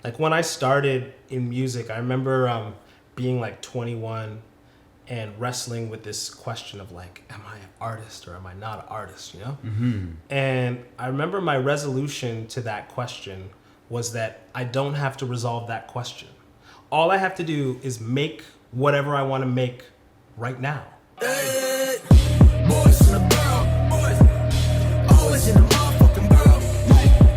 Like when I started in music, I remember being like 21 and wrestling with this question of like, am I an artist or am I not an artist, you know? And I remember my resolution to that question was that I don't have to resolve that question. All I have to do is make whatever I want to make right now. Hey, boys in the borough, boys, always in the motherfucking borough.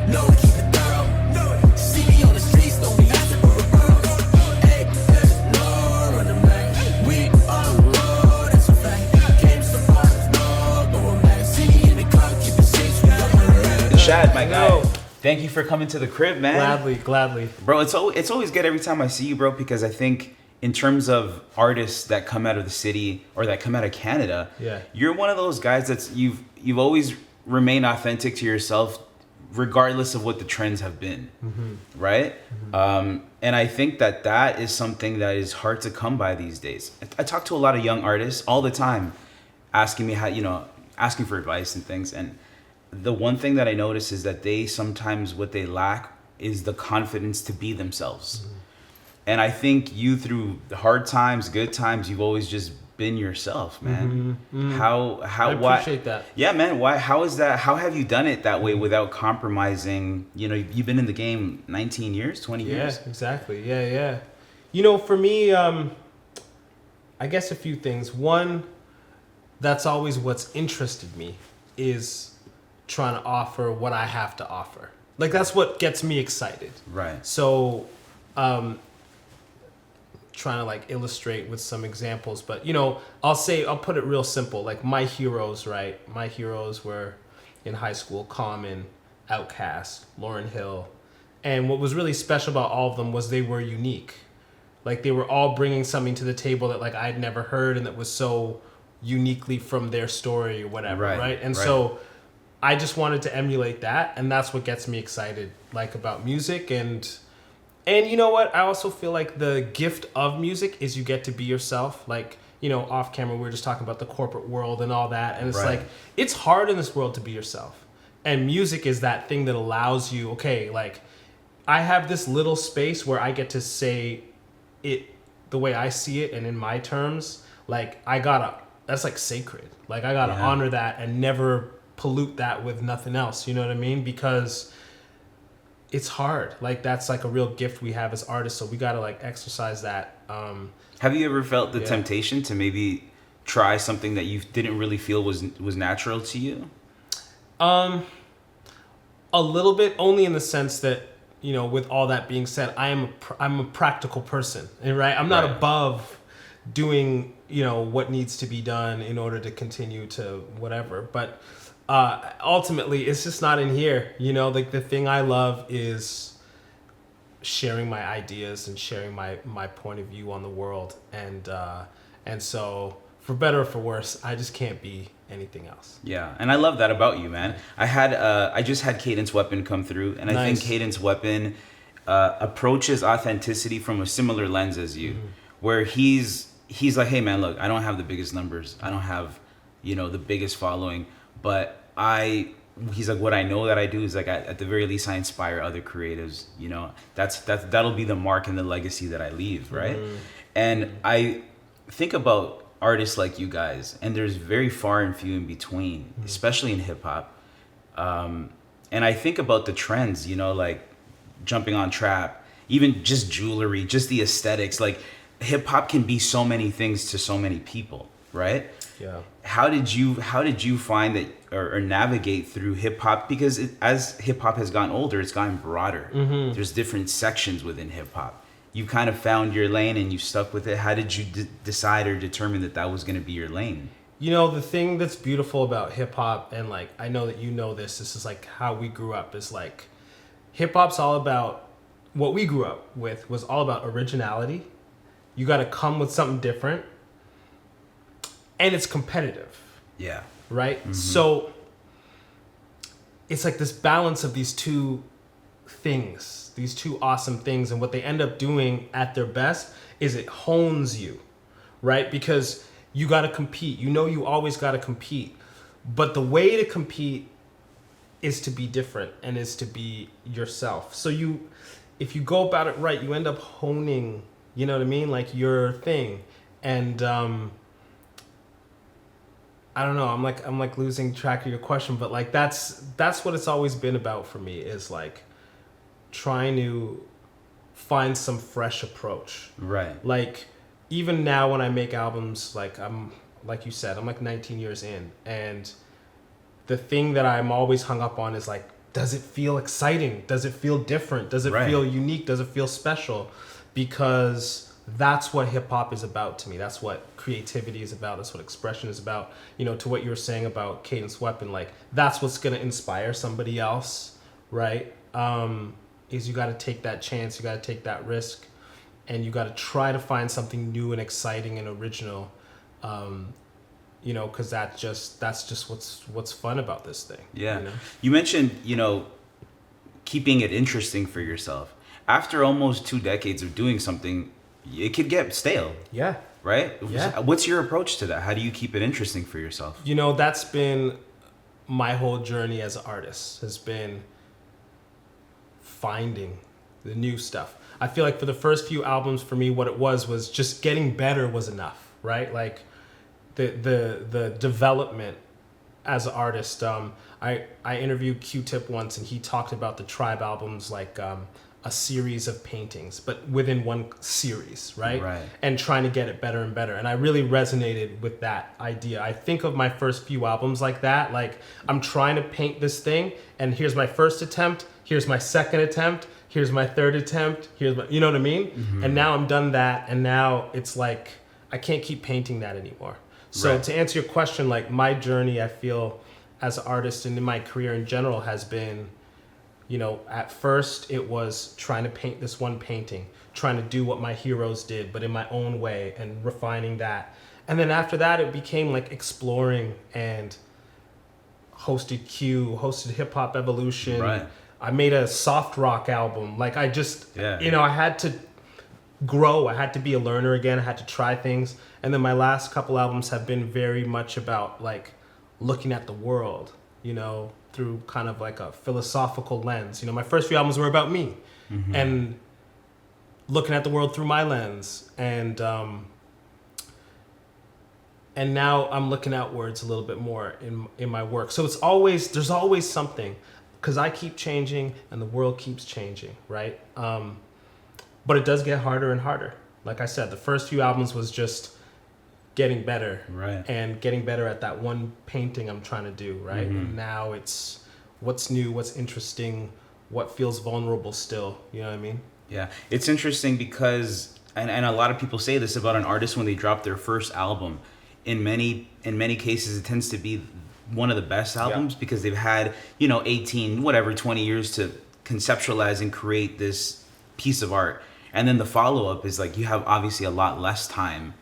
No, keep it thorough. See me on the streets, don't be asking for referrals. Hey, there's no running back. We on the road, that's a fact. Came so far, no going back. See me in the club, keep the seats, we up on the red. Shad, my guy, thank you for coming to the crib, man. Gladly. Bro, it's always good every time I see you, bro, because I think in terms of artists that come out of the city or that come out of Canada, you're one of those guys that's you've always remained authentic to yourself regardless of what the trends have been, right? And I think that is something that is hard to come by these days. I talk to a lot of young artists all the time asking me asking for advice and things, and the one thing that I notice is that they sometimes what they lack is the confidence to be themselves. And I think you, through the hard times, good times, you've always just been yourself, man. How I appreciate that. Yeah, man. Why? How is that? How have you done it that way without compromising? You know, you've been in the game 19 years, 20 years. Yeah, exactly. Yeah. You know, for me, I guess a few things. One, that's always what's interested me is trying to offer what I have to offer. Like that's what gets me excited. Right. So, trying to like illustrate with some examples, but I'll put it real simple. Like my heroes, right? My heroes were in high school, Common, Outkast, Lauryn Hill. And what was really special about all of them was they were unique. Like they were all bringing something to the table that like I'd never heard and that was so uniquely from their story or whatever, right? And so I just wanted to emulate that, and that's what gets me excited like about music. And you know what? I also feel like the gift of music is you get to be yourself. Like, off camera, we were just talking about the corporate world and all that. And it's like, it's hard in this world to be yourself. And music is that thing that allows you, okay, like, I have this little space where I get to say it the way I see it and in my terms. Like, that's like sacred. Like, I gotta honor that and never pollute that with nothing else. You know what I mean? Because it's hard. Like that's like a real gift we have as artists, so we gotta like exercise that. Have you ever felt the temptation to maybe try something that you didn't really feel was natural to you? A little bit, only in the sense that with all that being said, I'm a practical person, right? I'm not above doing what needs to be done in order to continue to whatever, but ultimately it's just not in here. Like the thing I love is sharing my ideas and sharing my point of view on the world, and so for better or for worse, I just can't be anything else. Yeah, and I love that about you, man. I just had Cadence Weapon come through, and I think Cadence Weapon approaches authenticity from a similar lens as you, where he's like, hey man, look, I don't have the biggest numbers, I don't have the biggest following, but he's like, what I know that I do is like at the very least I inspire other creatives. That'll be the mark and the legacy that I leave, right? And I think about artists like you guys, and there's very far and few in between, especially in hip hop. And I think about the trends, like jumping on trap, even just jewelry, just the aesthetics. Like hip hop can be so many things to so many people, right? Yeah. How did you find that or navigate through hip hop? Because as hip hop has gotten older, it's gotten broader. There's different sections within hip hop. You kind of found your lane and you stuck with it. How did you decide or determine that was going to be your lane? The thing that's beautiful about hip hop, and like I know that this is like how we grew up, is like hip hop's all about what we grew up with was all about originality. You got to come with something different. And it's competitive. Yeah. Right? So it's like this balance of these two things, these two awesome things. And what they end up doing at their best is it hones you, right? Because you got to compete. You always got to compete. But the way to compete is to be different and is to be yourself. So if you go about it right, you end up honing, you know what I mean? Like your thing. And I don't know, I'm like losing track of your question, but like that's what it's always been about for me, is like trying to find some fresh approach. Right. Like even now when I make albums, like like you said, I'm like 19 years in, and the thing that I'm always hung up on is like, does it feel exciting? Does it feel different? Does it feel unique? Does it feel special? Because that's what hip hop is about to me. That's what creativity is about. That's what expression is about. You know, to what you were saying about Cadence Weapon, like that's what's gonna inspire somebody else, right? Is you got to take that chance, you got to take that risk, and you got to try to find something new and exciting and original. You know, because that's just what's fun about this thing. Yeah. You know? You mentioned, you know, keeping it interesting for yourself. After almost 2 decades of doing something, it could get stale. Yeah. Right? Yeah. What's your approach to that? How do you keep it interesting for yourself? You know, that's been my whole journey as an artist, has been finding the new stuff. I feel like for the first few albums for me, what it was just getting better was enough, right? Like the development as an artist. I interviewed Q-Tip once, and he talked about the Tribe albums like a series of paintings, but within one series, right? Right. And trying to get it better and better. And I really resonated with that idea. I think of my first few albums like that, like I'm trying to paint this thing, and here's my first attempt, here's my second attempt, here's my third attempt, here's my, you know what I mean? Mm-hmm. And now I'm done that, and now it's like, I can't keep painting that anymore. So to answer your question, like my journey, I feel as an artist and in my career in general has been, you know, at first it was trying to paint this one painting, trying to do what my heroes did, but in my own way, and refining that. And then after that, it became like exploring, and hosted Q, hosted Hip Hop Evolution. Right. I made a soft rock album. Like I just, Yeah. you know, I had to grow. I had to be a learner again. I had to try things. And then my last couple albums have been very much about like looking at the world, you know, through kind of like a philosophical lens. You know, my first few albums were about me, mm-hmm. and looking at the world through my lens. And now I'm looking outwards a little bit more in my work. So it's always, there's always something, because I keep changing and the world keeps changing, right? But it does get harder and harder. Like I said, the first few albums was just getting better, right, and getting better at that one painting I'm trying to do, right? Mm-hmm. And now it's what's new, what's interesting, what feels vulnerable still, you know what I mean? Yeah, it's interesting because, and a lot of people say this about an artist when they drop their first album. In many cases, it tends to be one of the best albums, because they've had, 18, 20 years to conceptualize and create this piece of art. And then the follow-up is like, you have obviously a lot less time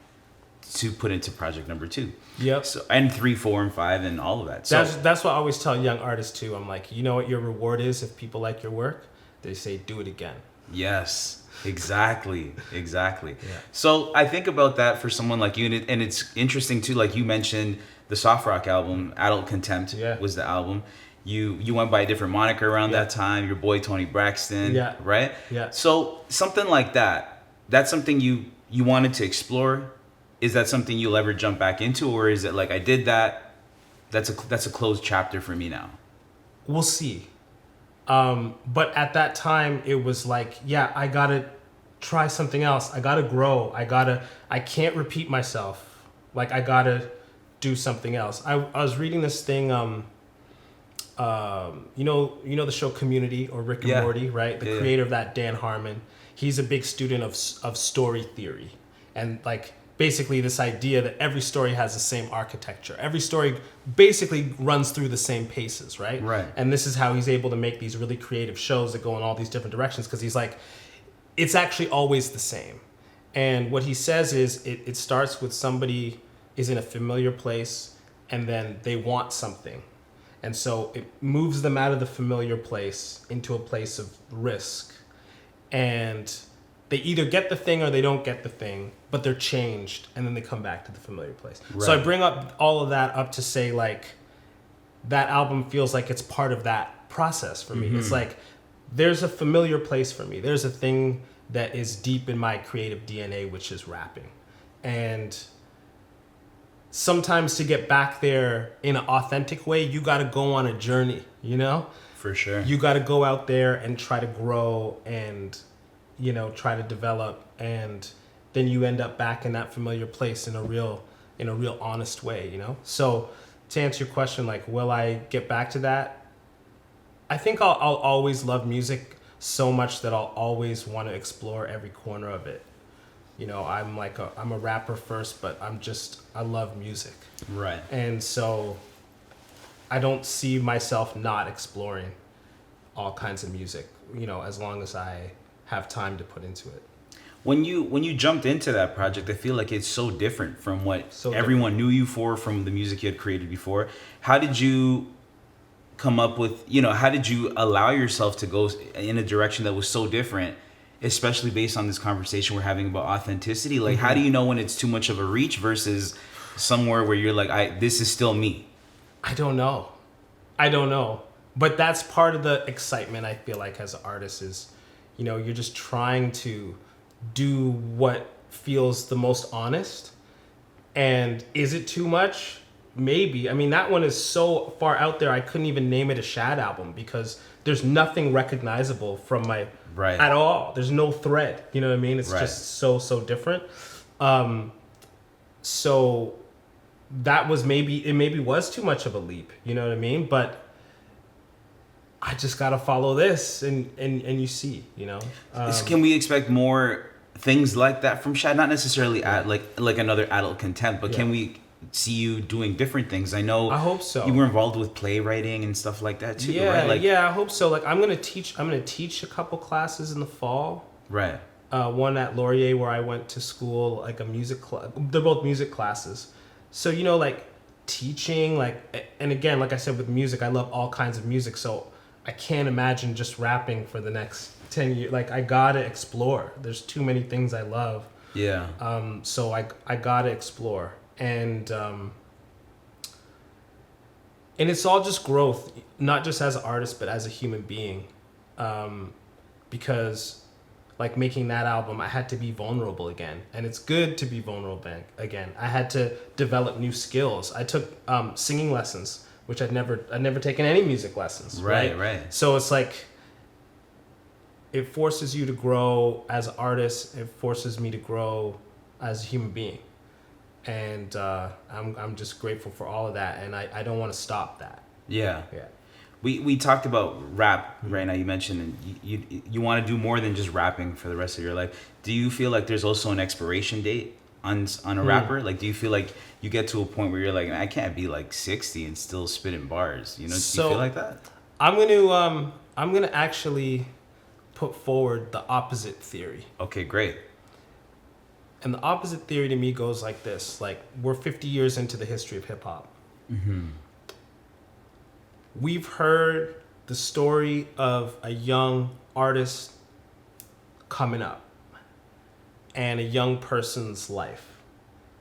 to put into project number 2. Yep. So, and 3, 4, and 5, and all of that. So that's what I always tell young artists too. I'm like, you know what your reward is if people like your work? They say, do it again. Yes, exactly. Yeah. So I think about that for someone like you, and it's interesting too. Like you mentioned, the soft rock album, Adult Contempt, was the album. You went by a different moniker around that time. Your boy Tony Braxton, right? Yeah. So something like that. That's something you wanted to explore. Is that something you'll ever jump back into, or is it like, I did that, that's a closed chapter for me now? We'll see. But at that time, it was like, I gotta try something else. I gotta grow. I can't repeat myself. Like, I gotta do something else. I was reading this thing, you know the show Community, or Rick and Morty, right? The creator of that, Dan Harmon, he's a big student of story theory. And like, basically this idea that every story has the same architecture. Every story basically runs through the same paces, right? Right. And this is how he's able to make these really creative shows that go in all these different directions, because he's like, it's actually always the same. And what he says is it starts with somebody is in a familiar place, and then they want something. And so it moves them out of the familiar place into a place of risk. And they either get the thing or they don't get the thing, but they're changed, and then they come back to the familiar place. Right. So I bring up all of that up to say, like, that album feels like it's part of that process for me. Mm-hmm. It's like there's a familiar place for me. There's a thing that is deep in my creative DNA, which is rapping. And sometimes to get back there in an authentic way, you got to go on a journey, you know? For sure. You got to go out there and try to grow and, you know, try to develop. And then you end up back in that familiar place in a real honest way, you know? So to answer your question, like, will I get back to that? I think I'll always love music so much that I'll always want to explore every corner of it. You know, I'm a rapper first, but I love music. Right. And so I don't see myself not exploring all kinds of music, you know, as long as I have time to put into it. When you jumped into that project, I feel like it's so different from what everyone knew you for, from the music you had created before. How did you come up with, you know, how did you allow yourself to go in a direction that was so different, especially based on this conversation we're having about authenticity? Like, how do you know when it's too much of a reach versus somewhere where you're like, this is still me? I don't know. But that's part of the excitement, I feel like, as an artist is, you know, you're just trying to do what feels the most honest. And is it too much? Maybe. I mean, that one is so far out there, I couldn't even name it a Shad album because there's nothing recognizable from my at all. There's no thread. You know what I mean? It's just so different. So that was maybe was too much of a leap. You know what I mean? But I just gotta follow this, and you see, you know. Can we expect more things like that from Shad? Not necessarily like another Adult Contempt, but can we see you doing different things? I hope so. You were involved with playwriting and stuff like that too, right? I hope so. Like I'm gonna teach a couple classes in the fall. Right. One at Laurier where I went to school, like a music class. They're both music classes. So, you know, like teaching, like, and again, like I said, with music, I love all kinds of music. So I can't imagine just rapping for the next 10 years. Like I gotta explore. There's too many things I love. Yeah. So I gotta explore. And it's all just growth, not just as an artist, but as a human being. Because like making that album, I had to be vulnerable again. And it's good to be vulnerable again. I had to develop new skills. I took singing lessons, which I'd never taken any music lessons. Right. So it's like, it forces you to grow as an artist. It forces me to grow as a human being. And I'm just grateful for all of that, and I don't want to stop that. Yeah. We talked about rap right now. You mentioned and you want to do more than just rapping for the rest of your life. Do you feel like there's also an expiration date on a rapper? Like, do you feel like you get to a point where you're like, I can't be like 60 and still spitting bars? You know, do you feel like that? I'm gonna actually put forward the opposite theory. Okay, great. And the opposite theory to me goes like this. Like, we're 50 years into the history of hip hop. Mm-hmm. We've heard the story of a young artist coming up and a young person's life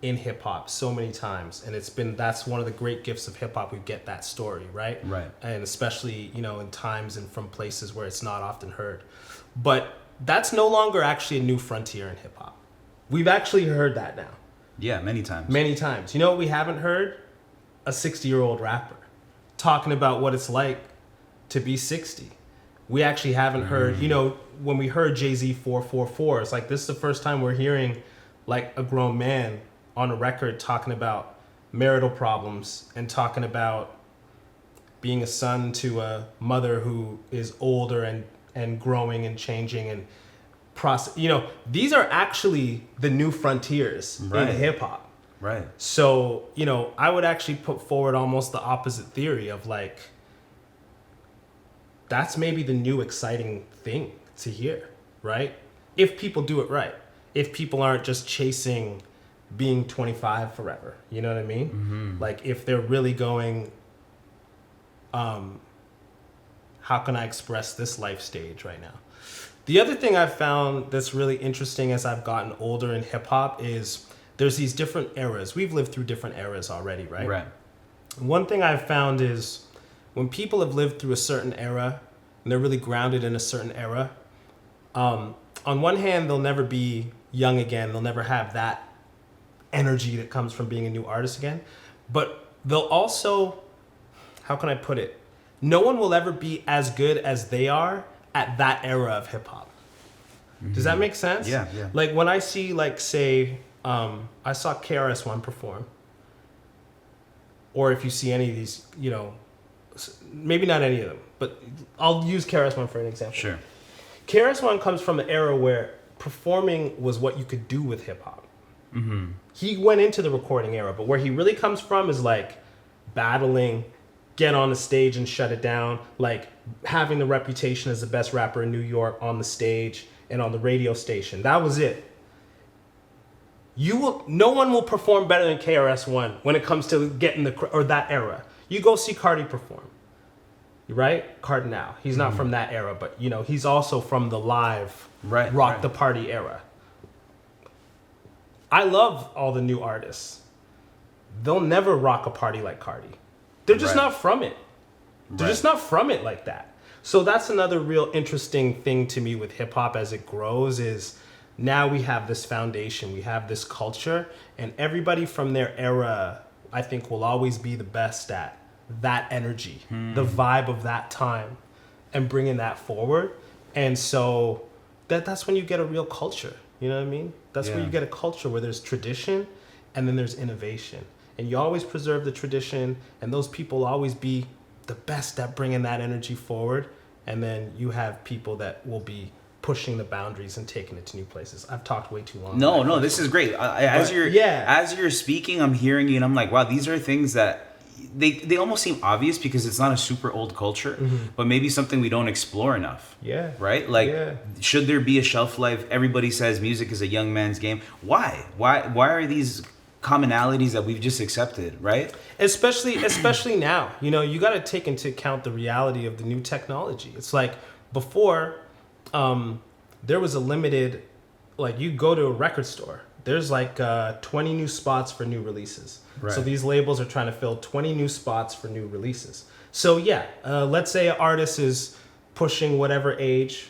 in hip hop so many times. And that's one of the great gifts of hip hop. We get that story, right? Right. And especially, you know, in times and from places where it's not often heard. But that's no longer actually a new frontier in hip hop. We've actually heard that now. Yeah, many times. Many times. You know what we haven't heard? A 60-year-old rapper talking about what it's like to be 60. We actually haven't heard, you know, when we heard Jay-Z 444, it's like this is the first time we're hearing like a grown man on a record talking about marital problems and talking about being a son to a mother who is older and growing and changing and you know, these are actually the new frontiers in hip hop. Right. So, you know, I would actually put forward almost the opposite theory of like, that's maybe the new exciting thing to hear, right? If people do it right. If people aren't just chasing being 25 forever, you know what I mean? Mm-hmm. Like if they're really going, how can I express this life stage right now? The other thing I've found that's really interesting as I've gotten older in hip hop is there's these different eras. We've lived through different eras already, right? Right. One thing I've found is when people have lived through a certain era, and they're really grounded in a certain era. On one hand, they'll never be young again. They'll never have that energy that comes from being a new artist again. But they'll also, how can I put it? No one will ever be as good as they are at that era of hip hop. Does that make sense? Yeah. Like when I see, like, say, I saw KRS-One perform, or if you see any of these, you know, maybe not any of them, but I'll use KRS-One for an example. Sure. KRS-One comes from an era where performing was what you could do with hip hop. He went into the recording era, but where he really comes from is like battling, get on the stage and shut it down, like having the reputation as the best rapper in New York on the stage and on the radio station. That was it. No one will perform better than KRS-One when it comes to getting or that era. You go see Cardi perform, right? Cardinal. He's not from that era, but you know, he's also from the live rock the party era. I love all the new artists. They'll never rock a party like Cardi. They're just not from it. They're just not from it like that. So that's another real interesting thing to me with hip hop as it grows is now we have this foundation, we have this culture, and everybody from their era, I think, will always be the best at that energy, the vibe of that time, and bringing that forward. And so that's when you get a real culture. You know what I mean? That's where you get a culture where there's tradition and then there's innovation. And you always preserve the tradition, and those people will always be the best at bringing that energy forward. And then you have people that will be pushing the boundaries and taking it to new places. I've talked way too long. No, this is great. As you're speaking, I'm hearing you, and I'm like, wow, these are things that they almost seem obvious because it's not a super old culture, but maybe something we don't explore enough. Yeah. Right? Like, should there be a shelf life? Everybody says music is a young man's game. Why? Why are these commonalities that we've just accepted, right? Especially now. You know, you got to take into account the reality of the new technology. It's like before, there was a limited, like you go to a record store, there's like 20 new spots for new releases. Right. So these labels are trying to fill 20 new spots for new releases. So let's say an artist is pushing whatever age.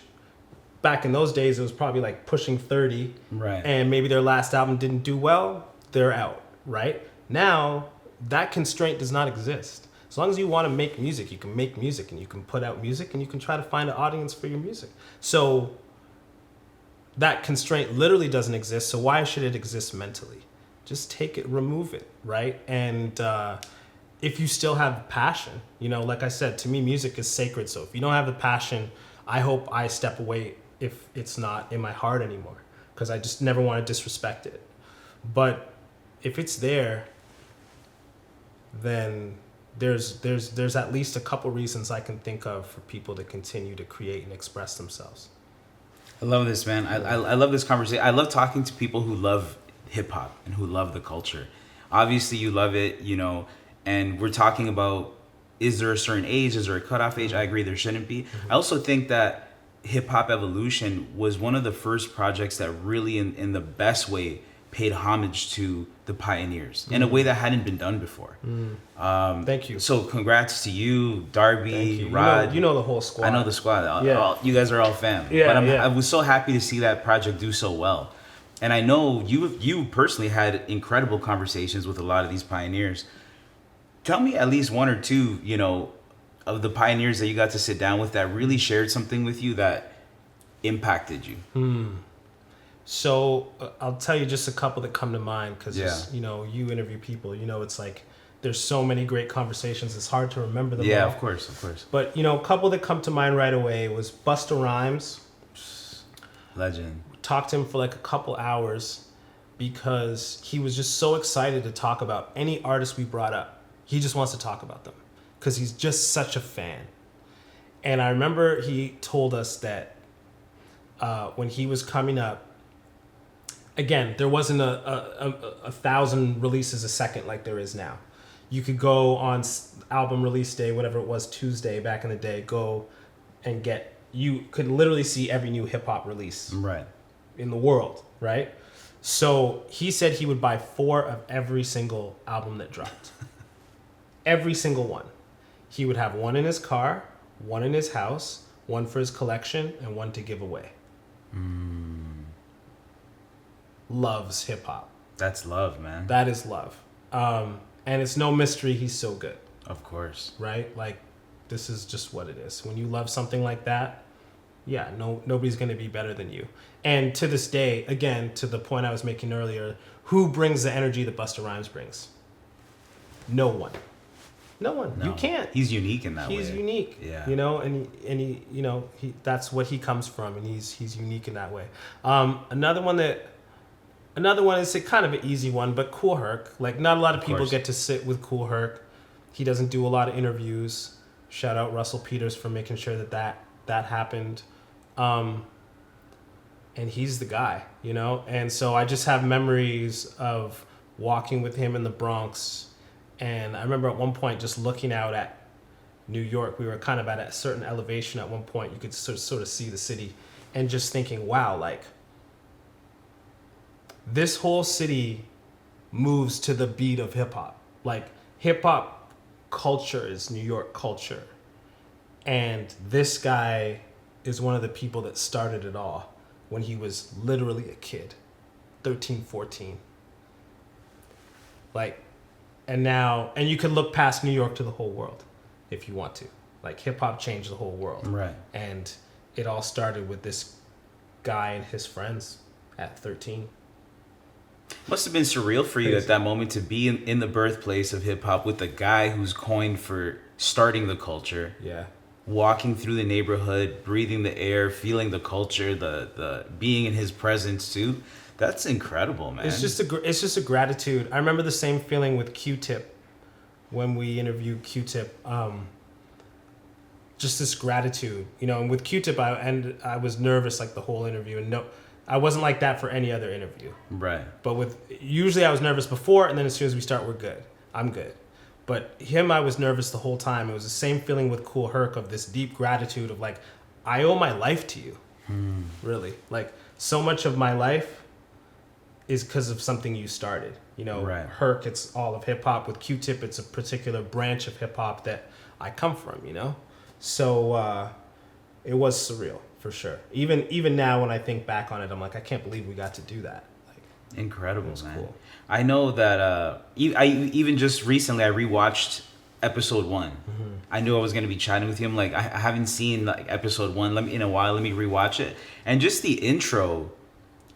Back in those days, it was probably like pushing 30. Right. And maybe their last album didn't do well, they're out, right? Now, that constraint does not exist. As long as you want to make music, you can make music and you can put out music and you can try to find an audience for your music. So that constraint literally doesn't exist. So why should it exist mentally? Just take it, remove it, right? And if you still have passion, you know, like I said, to me, music is sacred. So if you don't have the passion, I hope I step away if it's not in my heart anymore, because I just never want to disrespect it. But if it's there, then there's at least a couple reasons I can think of for people to continue to create and express themselves. I love this, man. I love this conversation. I love talking to people who love hip hop and who love the culture. Obviously, you love it, you know, and we're talking about, is there a certain age? Is there a cutoff age? I agree there shouldn't be. I also think that Hip Hop Evolution was one of the first projects that really, in the best way, paid homage to the pioneers in a way that hadn't been done before. Thank you. So congrats to you, Darby, Rod. You know the whole squad. I know the squad. You guys are all fam. Yeah, but I was so happy to see that project do so well. And I know you personally had incredible conversations with a lot of these pioneers. Tell me at least one or two, you know, of the pioneers that you got to sit down with that really shared something with you that impacted you. So I'll tell you just a couple that come to mind because, you know, you interview people, you know, it's like there's so many great conversations. It's hard to remember them all. Yeah, of course. But, you know, a couple that come to mind right away was Busta Rhymes. Legend. Talked to him for like a couple hours because he was just so excited to talk about any artist we brought up. He just wants to talk about them because he's just such a fan. And I remember he told us that when he was coming up, again, there wasn't a 1,000 releases a second like there is now. You could go on album release day, whatever it was, Tuesday back in the day, go and you could literally see every new hip hop release in the world, right? So he said he would buy 4 of every single album that dropped. Every single one. He would have one in his car, one in his house, one for his collection and one to give away. Loves hip hop. That's love, man. That is love. And it's no mystery he's so good. Of course. Right? Like, this is just what it is. When you love something like that, yeah, nobody's going to be better than you. And to this day, again, to the point I was making earlier, who brings the energy that Busta Rhymes brings? No one. No one. No. You can't. He's unique in that way. He's unique. Yeah. You know, and he you know, that's what he comes from, and he's unique in that way. Another one is a kind of an easy one, but Kool Herc. Like, not a lot of people course. get to sit with Kool Herc. He doesn't do a lot of interviews. Shout out Russell Peters for making sure that happened. And he's the guy, you know? And so I just have memories of walking with him in the Bronx. And I remember at one point just looking out at New York. We were kind of at a certain elevation at one point. You could sort of see the city. And just thinking, wow, like, this whole city moves to the beat of hip-hop. Like, hip-hop culture is New York culture. And this guy is one of the people that started it all when he was literally a kid, 13, 14. Like, and you can look past New York to the whole world if you want to. Like, hip-hop changed the whole world. Right. And it all started with this guy and his friends at 13. Must have been surreal for you at that moment to be in the birthplace of hip-hop with the guy who's coined for starting the culture. Yeah. Walking through the neighborhood, breathing the air, feeling the culture, the being in his presence too. That's incredible, man. It's just a gratitude. I remember the same feeling with Q-Tip when we interviewed Q-Tip. Just this gratitude, you know. And with Q-Tip, I was nervous like the whole interview, and no, I wasn't like that for any other interview. Right. But usually I was nervous before, and then as soon as we start, we're good. I'm good. But him, I was nervous the whole time. It was the same feeling with Kool Herc of this deep gratitude of like, I owe my life to you. Really. Like, so much of my life is because of something you started. You know, right. Herc, it's all of hip hop. With Q-Tip, it's a particular branch of hip hop that I come from, you know? So it was surreal, for sure. Even now when I think back on it, I'm like, I can't believe we got to do that. Incredible, man. Cool. I know that even just recently I rewatched episode 1. Mm-hmm. I knew I was going to be chatting with him. Like, I haven't seen like episode 1 in a while. Let me rewatch it. And just the intro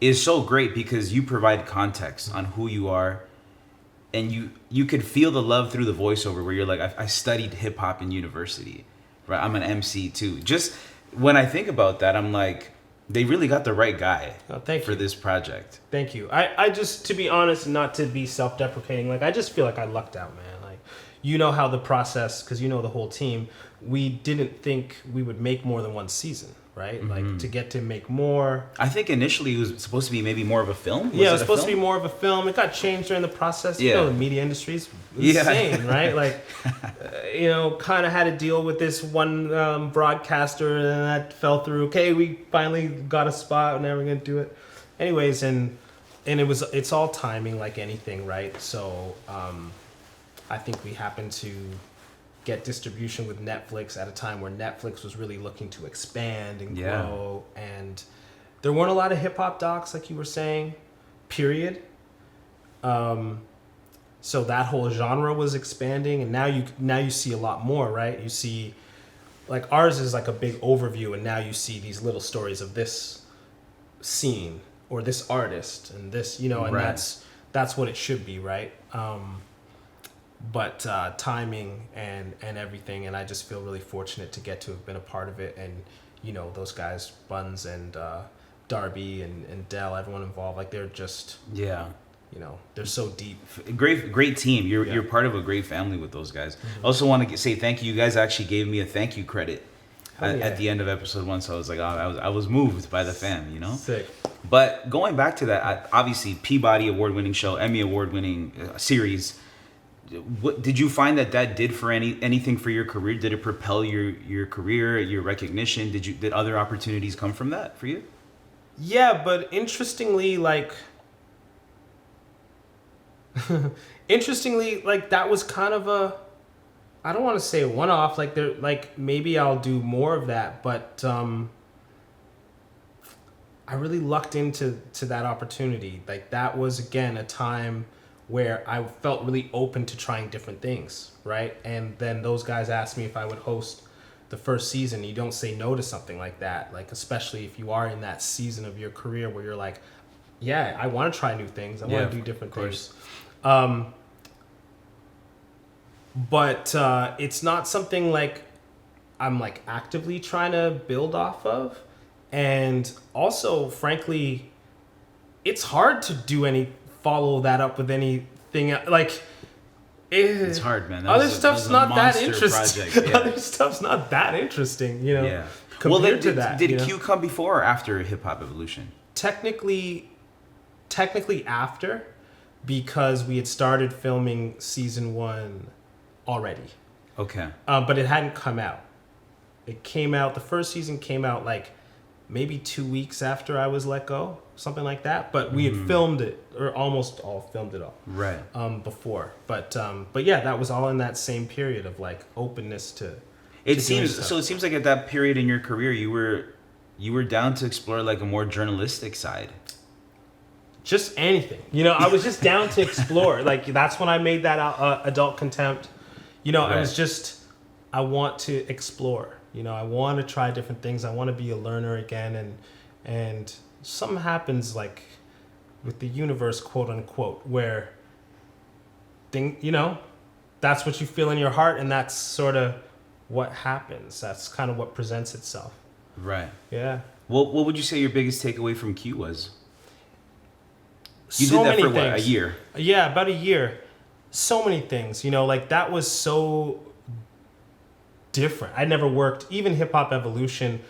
is so great because you provide context on who you are, and you could feel the love through the voiceover where you're like, I studied hip hop in university, right? I'm an MC too. Just when I think about that, I'm like, they really got the right guy for this project. Thank you. I just, to be honest, not to be self-deprecating, like, I just feel like I lucked out, man. Like, you know how the process, because you know the whole team, we didn't think we would make more than one season, right? Mm-hmm. Like, to get to make more. I think initially it was supposed to be maybe more of a film. It was supposed to be more of a film. It got changed during the process. Yeah. You know, the media industry is insane, right? Like, you know, kind of had to deal with this one broadcaster, and that fell through. Okay, we finally got a spot, and now we're going to do it. Anyways, and it's all timing like anything, right? So I think we happened to get distribution with Netflix at a time where Netflix was really looking to expand and grow, and there weren't a lot of hip hop docs, like you were saying, period. So that whole genre was expanding, and now you see a lot more, right? You see, like, ours is like a big overview, and now you see these little stories of this scene or this artist and this, you know, and that's what it should be, right? But timing and everything, and I just feel really fortunate to get to have been a part of it, and, you know, those guys, Buns and Darby and Dell, everyone involved, like, they're just, you know, they're so deep. Great team. You're part of a great family with those guys. Mm-hmm. Also want to say thank you. You guys actually gave me a thank you credit at the end of episode 1, so I was like, I was moved by the fam, you know? Sick. But going back to that, obviously Peabody award-winning show, Emmy award-winning series. What did you find that did for anything for your career? Did it propel your career, your recognition? Did other opportunities come from that for you? Yeah, but interestingly, like that was kind of I don't want to say one-off. Like there, like maybe I'll do more of that, but I really lucked into that opportunity. Like that was again a time where I felt really open to trying different things, right? And then those guys asked me if I would host the first season. You don't say no to something like that, like especially if you are in that season of your career where you're like, yeah, I want to try new things. I want to do different things. But it's not something like I'm like actively trying to build off of. And also, frankly, it's hard to follow that up with anything like it's hard, man. Other stuff's not that interesting. interesting. Yeah. Other stuff's not that interesting, you know. Yeah. Compared to that, did Q come before or after Hip Hop Evolution? Technically after, because we had started filming season 1 already. Okay. But it hadn't come out. It came out. The first season came out like maybe 2 weeks after I was let go, something like that. But we had filmed it, or almost all filmed it all, right? Before, but yeah, that was all in that same period of like openness to. It seems like at that period in your career, you were down to explore like a more journalistic side. Just anything, you know. I was just down to explore. Like that's when I made that Adult Contempt. You know, right. I was just, I want to explore. You know, I want to try different things. I want to be a learner again, and something happens like with the universe, quote unquote, where you know, that's what you feel in your heart, and that's sort of what happens. That's kind of what presents itself. Right. Yeah. What would you say your biggest takeaway from Q was? You So did that many for things. what, a year? Yeah, about a year. So many things, you know, like that was so different. I never worked, even Hip Hop Evolution.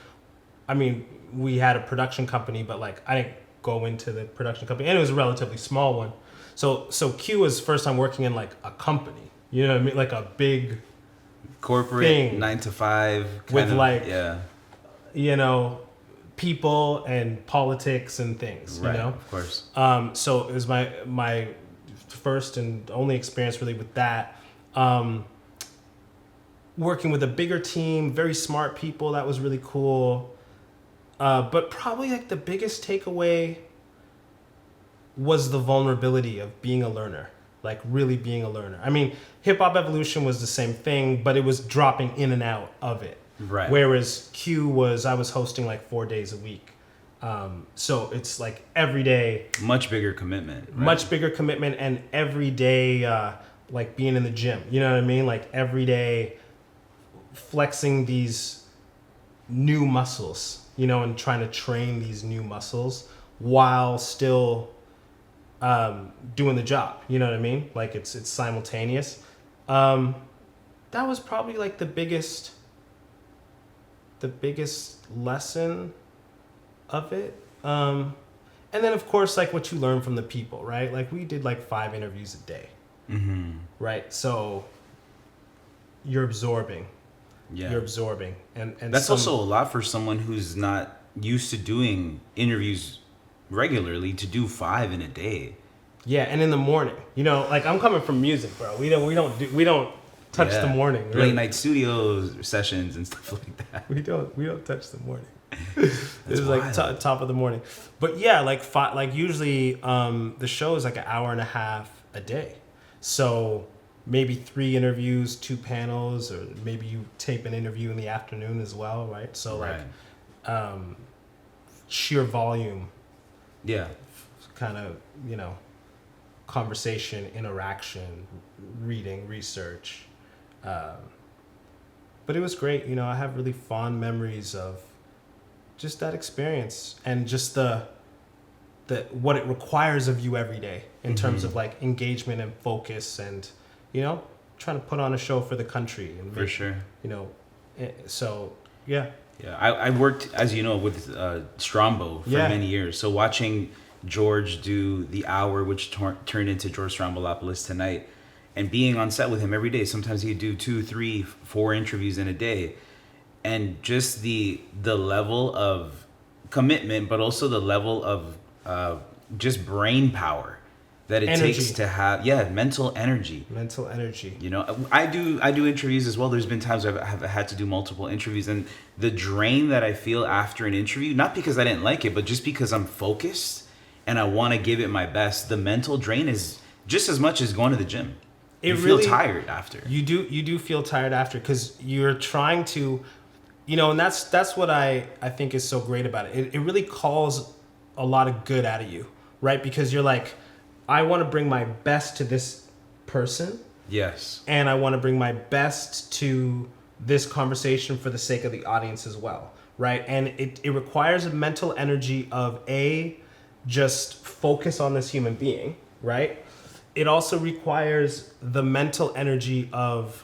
I mean, we had a production company, but like I didn't go into the production company, and it was a relatively small one. So Q was first time working in like a company, you know what I mean? Like a big corporate thing 9 to 5 with like, yeah, you know, people and politics and things, right, you know? Of course. So it was my first and only experience really with that. Working with a bigger team, very smart people, that was really cool. But probably like the biggest takeaway was the vulnerability of being a learner, like really being a learner. I mean, Hip Hop Evolution was the same thing, but it was dropping in and out of it. Right. Whereas Q was, I was hosting like 4 days a week. So it's like every day. Much bigger commitment. Right? Much bigger commitment, and every day, like being in the gym. You know what I mean? Like every day flexing these new muscles, you know, and trying to train these new muscles while still doing the job. You know what I mean? Like it's simultaneous. That was probably like the biggest lesson of it. And then of course, like what you learn from the people, right? Like we did like 5 interviews a day, right? So you're absorbing. Yeah. You're absorbing. And that's also a lot for someone who's not used to doing interviews regularly, to do 5 in a day. Yeah, and in the morning. You know, like I'm coming from music, bro. We don't touch the morning. Right? Late night studio sessions and stuff like that. We don't touch the morning. It was like top of the morning. But yeah, like usually the show is like an hour and a half a day. So maybe 3 interviews, 2 panels, or maybe you tape an interview in the afternoon as well, right? So right. Like sheer volume. Yeah. Kind of, you know, conversation, interaction, reading, research. But it was great. You know, I have really fond memories of just that experience, and just the what it requires of you every day in terms of like engagement and focus, and, you know, trying to put on a show for the country. And for sure. You know, so yeah. Yeah, I worked, as you know, with Strombo for many years. So watching George do The Hour, which turned into George Strombolopoulos Tonight, and being on set with him every day. Sometimes he'd do 2, 3, 4 interviews in a day. And just the level of commitment, but also the level of just brain power that it Energy. takes to have mental energy. Mental energy. You know, I do interviews as well. There's been times I've had to do multiple interviews, and the drain that I feel after an interview, not because I didn't like it, but just because I'm focused and I want to give it my best. The mental drain is just as much as going to the gym. You feel tired after. You do feel tired after because you're trying to, you know, and that's what I think is so great about it. It really calls a lot of good out of you, right? Because you're like, I want to bring my best to this person. Yes. And I want to bring my best to this conversation for the sake of the audience as well, right? And it requires a mental energy of just focus on this human being, right? It also requires the mental energy of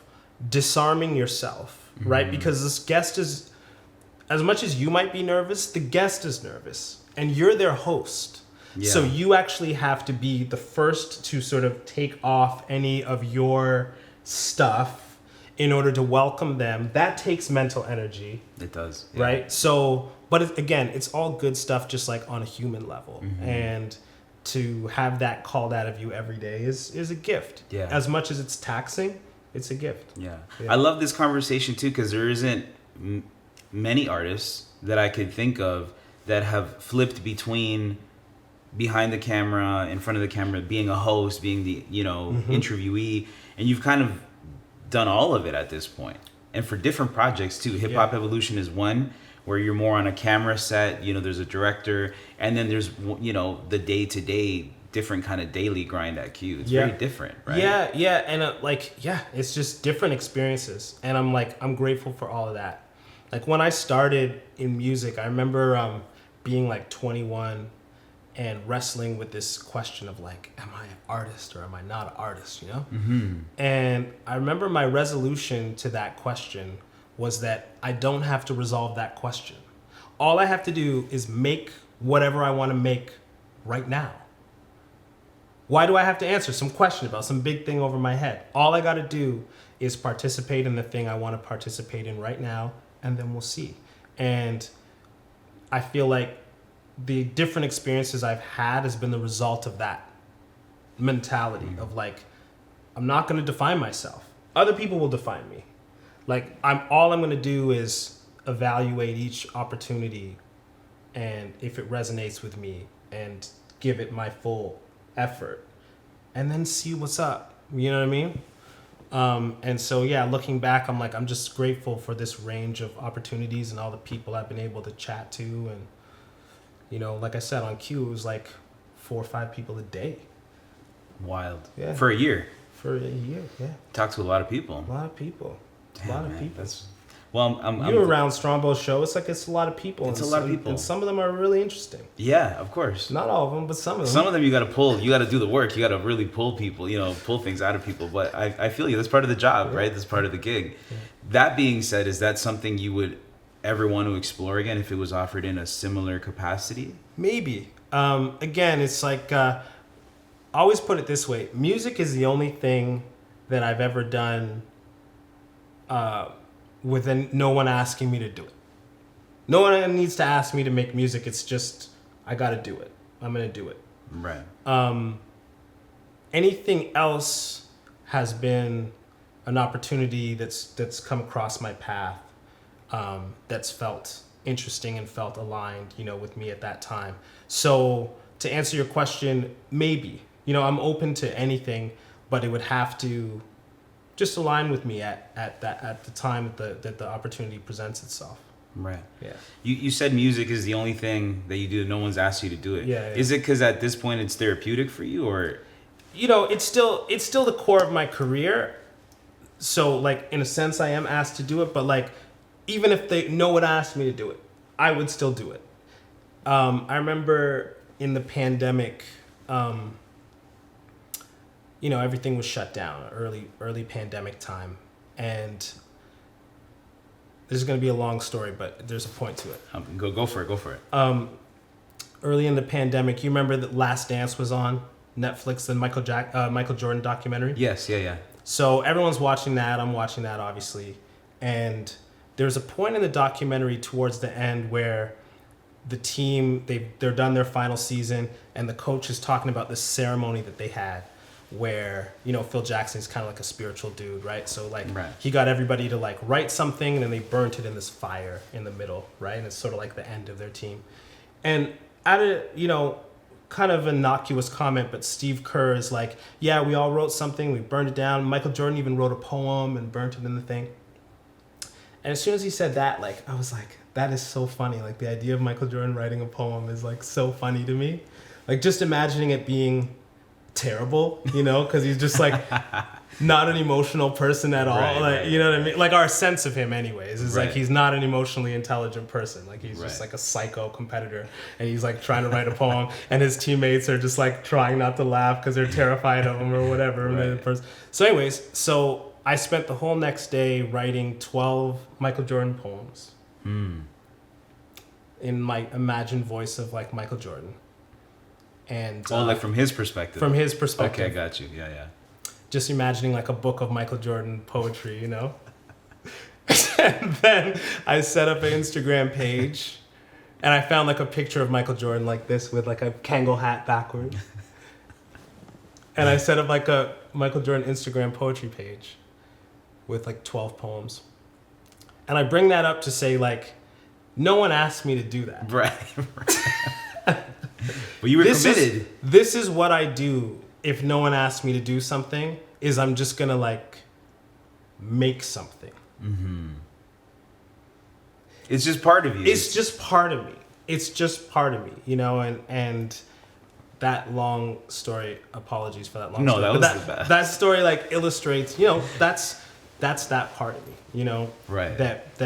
disarming yourself, right? Because this guest is, as much as you might be nervous, the guest is nervous and you're their host. Yeah. So you actually have to be the first to sort of take off any of your stuff in order to welcome them. That takes mental energy. It does. Yeah. Right? So, but again, it's all good stuff just like on a human level. And to have that called out of you every day is a gift. Yeah. As much as it's taxing, it's a gift. Yeah. I love this conversation too because there isn't many artists that I could think of that have flipped between behind the camera, in front of the camera, being a host, being the, you know, interviewee, and you've kind of done all of it at this point. And for different projects too. Hip Hop Evolution is one where you're more on a camera set, you know, there's a director, and then there's, you know, the day-to-day different kind of daily grind at Q. It's very different, right? Yeah, and it's just different experiences. And I'm grateful for all of that. Like when I started in music, I remember being like 21 and wrestling with this question of like, am I an artist or am I not an artist, you know? And I remember my resolution to that question was that I don't have to resolve that question. All I have to do is make whatever I want to make right now. Why do I have to answer some question about some big thing over my head? All I got to do is participate in the thing I want to participate in right now, and then we'll see. And I feel like the different experiences I've had has been the result of that mentality of like, I'm not going to define myself. Other people will define me. Like all I'm going to do is evaluate each opportunity and if it resonates with me and give it my full effort and then see what's up. You know what I mean? And so, looking back, I'm like, I'm just grateful for this range of opportunities and all the people I've been able to chat to. And, you know, like I said, on Q, it was like 4 or 5 people a day. Wild. Yeah. For a year. For a year, yeah. Talk to a lot of people. A lot of people. Damn, a lot man. of people. I'm You're around Strongbow's show. It's like it's a lot of people. It's a lot of people. And some of them are really interesting. Yeah, of course. Not all of them, but some of them. Some of them you got to pull. You got to do the work. You got to really pull people, you know, pull things out of people. But I feel you. That's part of the job, right? That's part of the gig. Yeah. That being said, is that something you would ever want to explore again if it was offered in a similar capacity? Maybe. Again, it's like, I always put it this way. Music is the only thing that I've ever done with no one asking me to do it. No one needs to ask me to make music. It's just, I got to do it. I'm going to do it. Right. Anything else has been an opportunity that's come across my path that's felt interesting and felt aligned, you know, with me at that time. So to answer your question, maybe, you know, I'm open to anything, but it would have to just align with me at the time that the opportunity presents itself. Right. Yeah. You said music is the only thing that you do. No one's asked you to do it. Yeah. Is it because at this point it's therapeutic for you, or? You know, it's still the core of my career. So like in a sense, I am asked to do it, but like even if no one asked me to do it, I would still do it. I remember in the pandemic. You know, everything was shut down, early pandemic time. And this is going to be a long story, but there's a point to it. Go for it. Early in the pandemic, you remember that Last Dance was on Netflix, the Michael Jordan documentary? Yes, yeah. So everyone's watching that. I'm watching that, obviously. And there's a point in the documentary towards the end where the team, they're done their final season, and the coach is talking about this ceremony that they had where, you know, Phil Jackson's kind of like a spiritual dude, right? So like he got everybody to like write something, and then they burnt it in this fire in the middle, right? And it's sort of like the end of their team. And at a, you know, kind of innocuous comment, but Steve Kerr is like, yeah, we all wrote something, we burned it down. Michael Jordan even wrote a poem and burnt it in the thing. And as soon as he said that, like, I was like, that is so funny. Like, the idea of Michael Jordan writing a poem is like so funny to me. Like, just imagining it being terrible, you know, because he's just like not an emotional person at all. You know what I mean? Like, our sense of him anyways is like he's not an emotionally intelligent person. Like, he's just like a psycho competitor, and he's like trying to write a poem, and his teammates are just like trying not to laugh because they're terrified of him or whatever. So anyways, so I spent the whole next day writing 12 Michael Jordan poems in my imagined voice of like Michael Jordan. And like from his perspective. From his perspective. Okay, I got you. Yeah. Just imagining like a book of Michael Jordan poetry, you know? And then I set up an Instagram page, and I found like a picture of Michael Jordan like this with like a Kangol hat backwards. And I set up like a Michael Jordan Instagram poetry page with like 12 poems. And I bring that up to say, like, no one asked me to do that. Right. But you were committed. This is what I do if no one asks me to do something, is I'm just going to, like, make something. Mm-hmm. It's just part of you. It's just part of me. It's just part of me, you know, and that long story, apologies for that long story. No, that was the best. That story, like, illustrates, you know, that's that part of me, you know. Right. That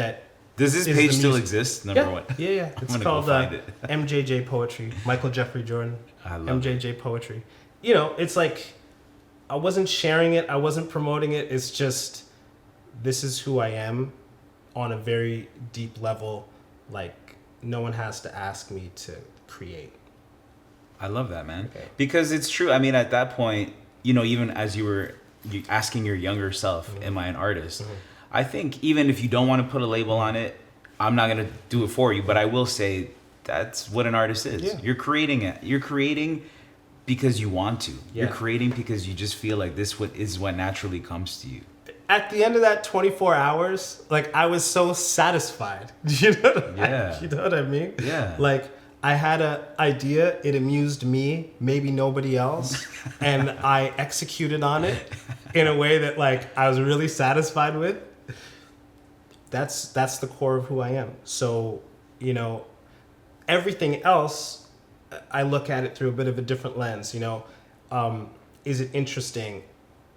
Does this page still exist? Number one. Yeah. It's called MJJ Poetry. Michael Jeffrey Jordan. I love MJJ Poetry. You know, it's like, I wasn't sharing it. I wasn't promoting it. It's just, this is who I am on a very deep level. Like, no one has to ask me to create. I love that, man. Okay. Because it's true. I mean, at that point, you know, even as you were asking your younger self, am I an artist? Mm-hmm. I think even if you don't want to put a label on it, I'm not going to do it for you. But I will say that's what an artist is. Yeah. You're creating it. You're creating because you want to. Yeah. You're creating because you just feel like this is what naturally comes to you. At the end of that 24 hours, like, I was so satisfied. You know what I mean? Yeah. Like, I had an idea, it amused me, maybe nobody else, and I executed on it in a way that, like, I was really satisfied with. That's the core of who I am. So, you know, everything else, I look at it through a bit of a different lens, you know. Is it interesting?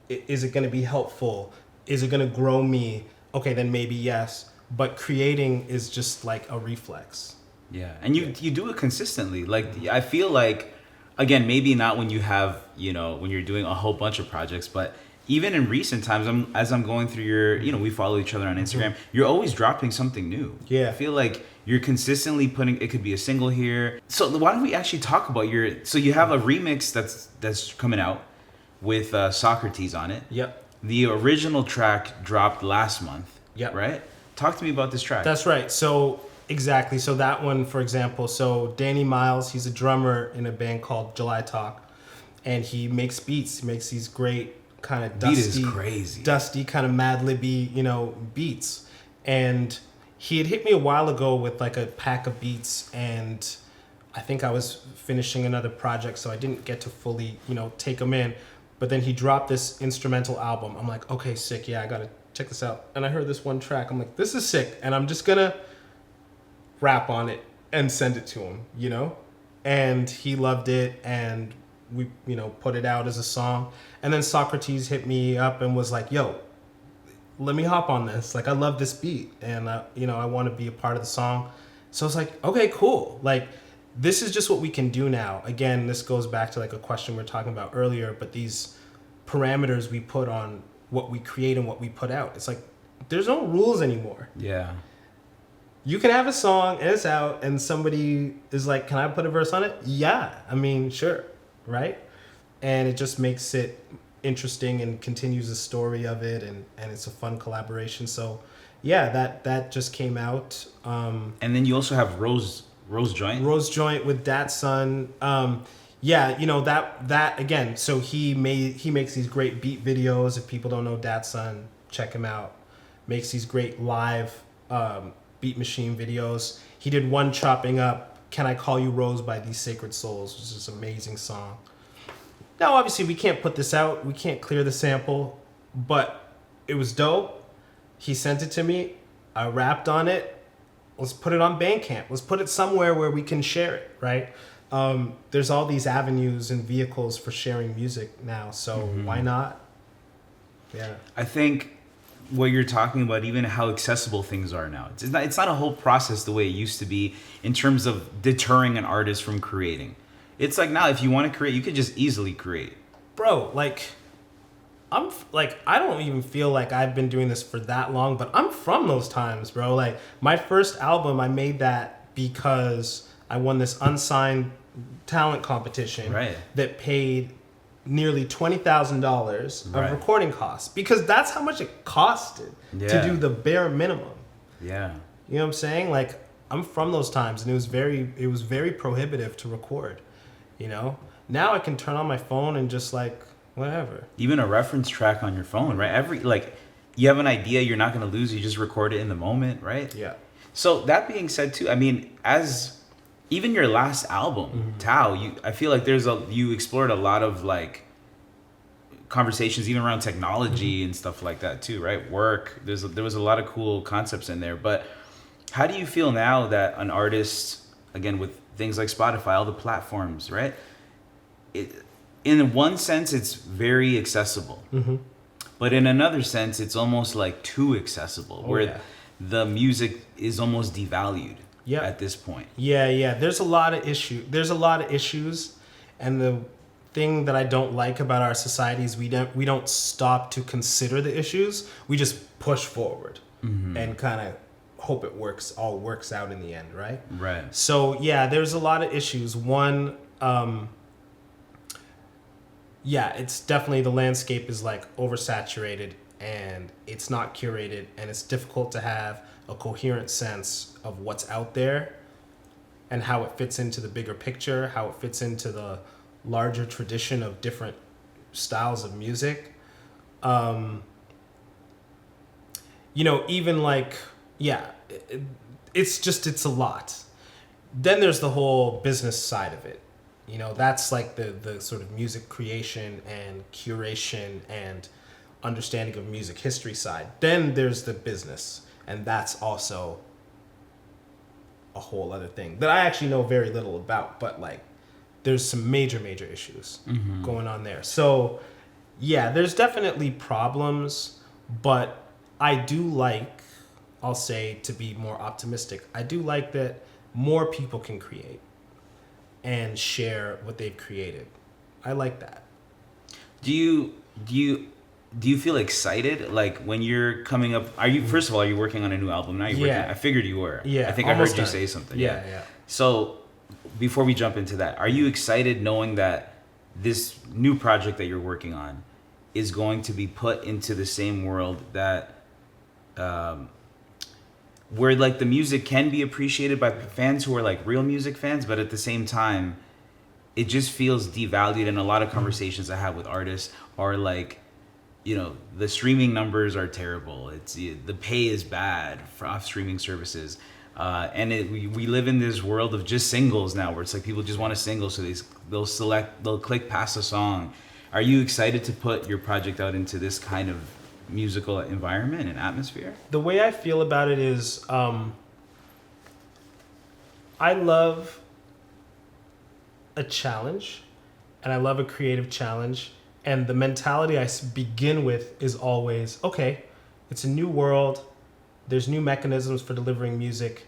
Is it going to be helpful? Is it going to grow me? Okay, then maybe yes. But creating is just like a reflex. Yeah, and you do it consistently. Like, I feel like, again, maybe not when you have, you know, when you're doing a whole bunch of projects, but even in recent times, as I'm going through your, you know, we follow each other on Instagram, you're always dropping something new. Yeah. I feel like you're consistently putting, it could be a single here. So why don't we actually talk about so you have a remix that's coming out with Socrates on it. Yep. The original track dropped last month. Yep. Right? Talk to me about this track. That's right. So, exactly. So that one, for example, so Danny Miles, he's a drummer in a band called July Talk, and he makes beats. He makes these great kind of dusty kind of Mad Libby, you know, beats. And he had hit me a while ago with like a pack of beats, and I think I was finishing another project, so I didn't get to fully, you know, take them in. But then he dropped this instrumental album. I'm like, okay, sick. Yeah, I got to check this out. And I heard this one track. I'm like, this is sick. And I'm just going to rap on it and send it to him, you know? And he loved it. And we, you know, put it out as a song. And then Socrates hit me up and was like, yo, let me hop on this. Like, I love this beat. And, you know, I want to be a part of the song. So I was like, okay, cool. Like, this is just what we can do now. Again, this goes back to like a question we were talking about earlier, but these parameters we put on what we create and what we put out. It's like, there's no rules anymore. Yeah. You can have a song and it's out and somebody is like, can I put a verse on it? Yeah. I mean, sure. Right? And it just makes it interesting and continues the story of it, and it's a fun collaboration. So yeah, that just came out. And then you also have Rose Rose Joint. Rose Joint with Dat Son. Yeah, you know, that again. So he makes these great beat videos. If people don't know Dat Son, check him out. Makes these great live beat machine videos. He did one chopping up "Can I Call You Rose" by These Sacred Souls, which is an amazing song. Now, obviously, we can't put this out. We can't clear the sample, but it was dope. He sent it to me. I rapped on it. Let's put it on Bandcamp. Let's put it somewhere where we can share it, right? There's all these avenues and vehicles for sharing music now, so why not? Yeah. I think what you're talking about, even how accessible things are now. It's not a whole process the way it used to be in terms of deterring an artist from creating. It's like now, if you want to create, you could just easily create. Bro, like, I don't even feel like I've been doing this for that long, but I'm from those times, bro. Like, my first album, I made that because I won this unsigned talent competition that paid nearly $20,000 of recording costs, because that's how much it costed to do the bare minimum. Yeah. You know what I'm saying? Like, I'm from those times, and it was very prohibitive to record, you know? Now I can turn on my phone and just, like, whatever. Even a reference track on your phone, right? You have an idea you're not going to lose, you just record it in the moment, right? Yeah. So that being said too, I mean, even your last album, Tao, I feel like you explored a lot of like conversations even around technology and stuff like that too, right? Work. There was a lot of cool concepts in there. But how do you feel now that an artist, again, with things like Spotify, all the platforms, right? In one sense, it's very accessible. But in another sense, it's almost like too accessible, the music is almost devalued at this point. Yeah. There's a lot of issues, and the thing that I don't like about our society is we don't stop to consider the issues. We just push forward and kind of hope it works out in the end, right? Right. So yeah, there's a lot of issues. One, it's definitely, the landscape is like oversaturated and it's not curated, and it's difficult to have a coherent sense of what's out there and how it fits into the bigger picture, how it fits into the larger tradition of different styles of music. Even like, it's a lot. Then there's the whole business side of it. That's like the sort of music creation and curation and understanding of music history side. Then there's the business, and that's also a whole other thing that I actually know very little about, but like there's some major issues going on there. So yeah, there's definitely problems, but I do like, I'll say, to be more optimistic, I do like that more people can create and share what they've created. I like that. Do you feel excited, like when you're coming up? First of all, are you working on a new album now? I figured you were. Yeah, I think I heard you say something. Yeah. So before we jump into that, are you excited knowing that this new project that you're working on is going to be put into the same world that where like the music can be appreciated by fans who are like real music fans, but at the same time it just feels devalued? And a lot of conversations I have with artists are like, the streaming numbers are terrible. The pay is bad off streaming services. And we live in this world of just singles now, where it's like people just want a single, so they'll click past a song. Are you excited to put your project out into this kind of musical environment and atmosphere? The way I feel about it is, I love a challenge, and I love a creative challenge. And the mentality I begin with is always, okay, it's a new world. There's new mechanisms for delivering music.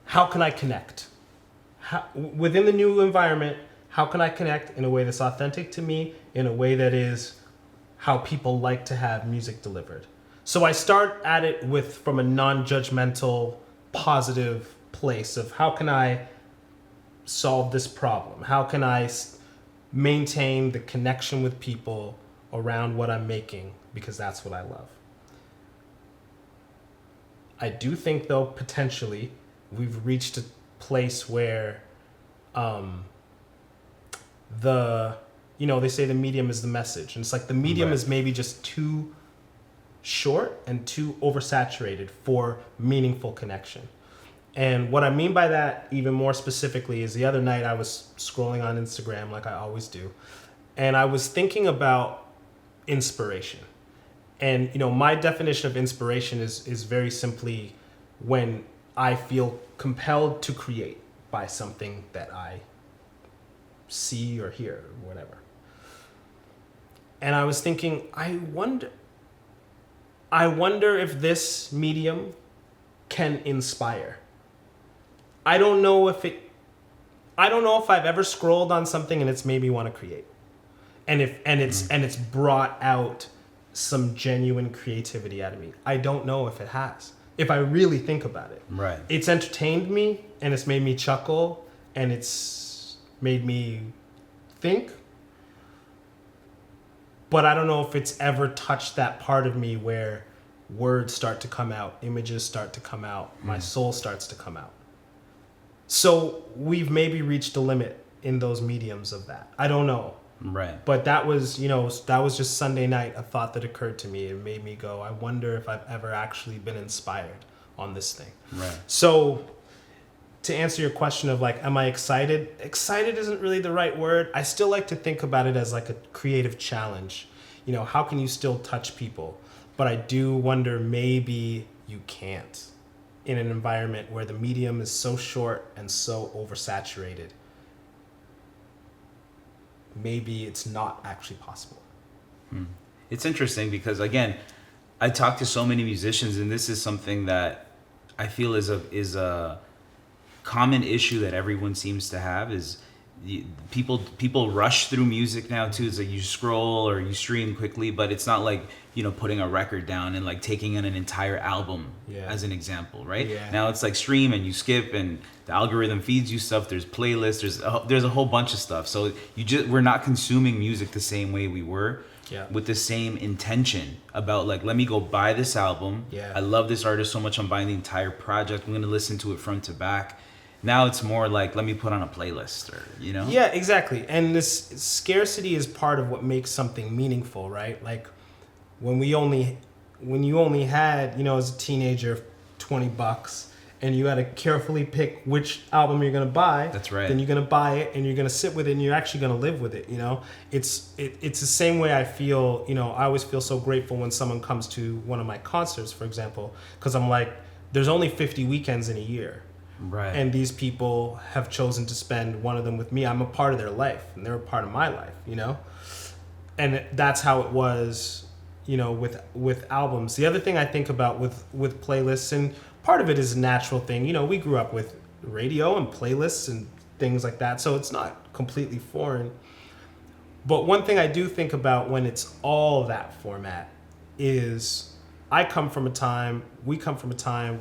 How can I connect? Within the new environment, how can I connect in a way that's authentic to me, in a way that is how people like to have music delivered? So I start at it from a non-judgmental, positive place of how can I solve this problem? How can I maintain the connection with people around what I'm making, because that's what I love. I do think, though, potentially we've reached a place where they say the medium is the message, and it's like the medium is maybe just too short and too oversaturated for meaningful connection. And what I mean by that even more specifically is the other night I was scrolling on Instagram like I always do, and I was thinking about inspiration. And my definition of inspiration is very simply when I feel compelled to create by something that I see or hear or whatever. And I was thinking, I wonder if this medium can inspire. I don't know if I've ever scrolled on something and it's made me want to create. And it's brought out some genuine creativity out of me. I don't know if it has. If I really think about it. Right. It's entertained me and it's made me chuckle and it's made me think. But I don't know if it's ever touched that part of me where words start to come out, images start to come out, my soul starts to come out. So we've maybe reached a limit in those mediums of that. I don't know. Right. But that was just Sunday night, a thought that occurred to me. It made me go, I wonder if I've ever actually been inspired on this thing. Right. So to answer your question of like, am I excited? Excited isn't really the right word. I still like to think about it as like a creative challenge. How can you still touch people? But I do wonder maybe you can't in an environment where the medium is so short and so oversaturated. Maybe it's not actually possible. It's interesting because, again, I talk to so many musicians, and this is something that I feel is a common issue that everyone seems to have. Is people rush through music now too. It's like you scroll or you stream quickly, but it's not like putting a record down and like taking in an entire album as an example, right? Now it's like stream and you skip, and the algorithm feeds you stuff. There's playlists. There's a whole bunch of stuff. So we're not consuming music the same way we were. With the same intention about like, let me go buy this album. I love this artist so much, I'm buying the entire project. I'm gonna listen to it front to back. Now it's more like, let me put on a playlist, or Yeah, exactly. And this scarcity is part of what makes something meaningful, right? Like when you only had, as a teenager, $20, and you had to carefully pick which album you're gonna buy. That's right. Then you're gonna buy it and you're gonna sit with it and you're actually gonna live with it. It's the same way I feel. I always feel so grateful when someone comes to one of my concerts, for example, because I'm like, there's only 50 weekends in a year. Right. And these people have chosen to spend one of them with me. I'm a part of their life and they're a part of my life, And that's how it was, with albums. The other thing I think about with playlists, and part of it is a natural thing. We grew up with radio and playlists and things like that, so it's not completely foreign. But one thing I do think about when it's all that format is we come from a time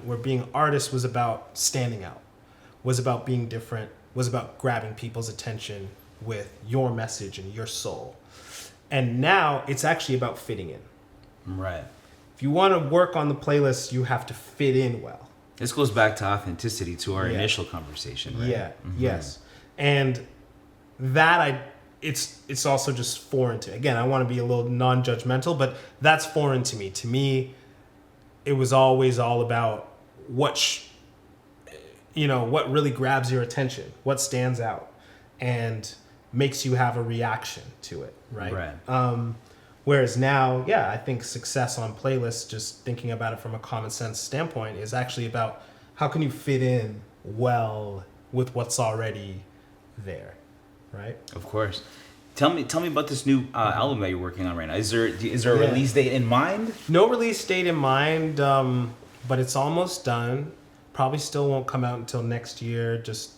where being artists was about standing out, was about being different, was about grabbing people's attention with your message and your soul. And now it's actually about fitting in. Right. If you want to work on the playlist, you have to fit in well. This goes back to authenticity, to our initial conversation, right? Yeah. Yes. And that it's also just foreign to. Again, I want to be a little non-judgmental, but that's foreign to me. To me, it was always all about what really grabs your attention, what stands out, and makes you have a reaction to it, right? Right. Whereas now, I think success on playlists, just thinking about it from a common sense standpoint, is actually about how can you fit in well with what's already there, right? Of course. Tell me about this new album that you're working on right now. Is there a release date in mind? No release date in mind, but it's almost done. Probably still won't come out until next year, just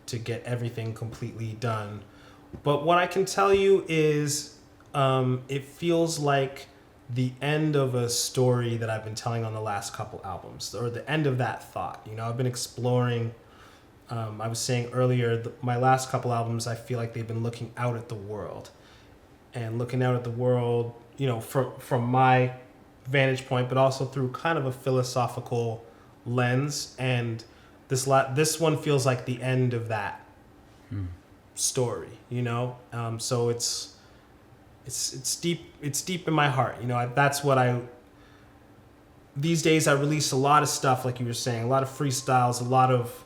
to get everything completely done. But what I can tell you is it feels like the end of a story that I've been telling on the last couple albums, or the end of that thought. I've been exploring. I was saying earlier, my last couple albums, I feel like they've been looking out at the world. And looking out at the world, from my vantage point, but also through kind of a philosophical lens. And this one feels like the end of that story, you know. So it's deep in my heart, you know. That's what I. These days I release a lot of stuff, like you were saying, a lot of freestyles, a lot of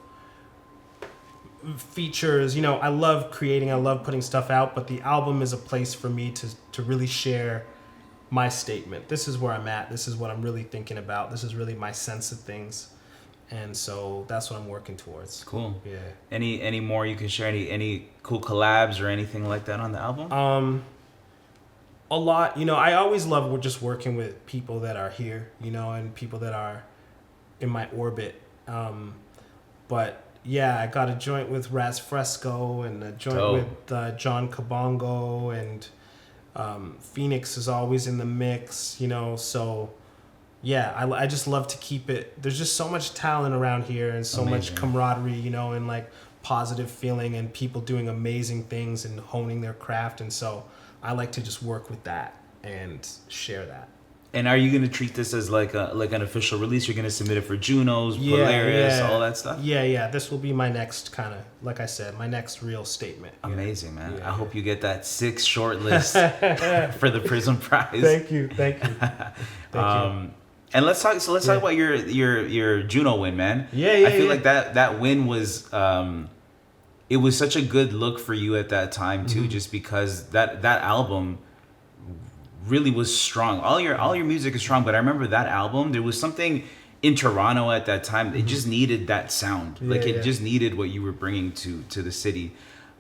features. You know, I love creating, I love putting stuff out, but the album is a place for me to really share my statement. This is where I'm at. This is what I'm really thinking about. This is really my sense of things. And so that's what I'm working towards. Cool. Yeah. Any more you can share? Any cool collabs or anything like that on the album? A lot, you know. I always love just working with people that are here, you know, and people that are in my orbit. But yeah, I got a joint with Raz Fresco and a joint with John Kabongo, and Phoenix is always in the mix, you know. So yeah, I just love to keep it. There's just so much talent around here and so much camaraderie, you know, and like positive feeling and people doing amazing things and honing their craft. And so I like to just work with that and share that. And are you going to treat this as like an official release? You're going to submit it for Junos, Polaris, all that stuff? Yeah. This will be my next kind of, like I said, my next real statement. Amazing, man. Yeah. I hope you get that 6 short list for the Prism Prize. Thank you. Thank you. And let's talk about your Juno win, man. I feel like that win was it was such a good look for you at that time too, just because that album really was strong. All your music is strong, but I remember that album, there was something in Toronto at that time. It just needed that sound. It just needed what you were bringing to the city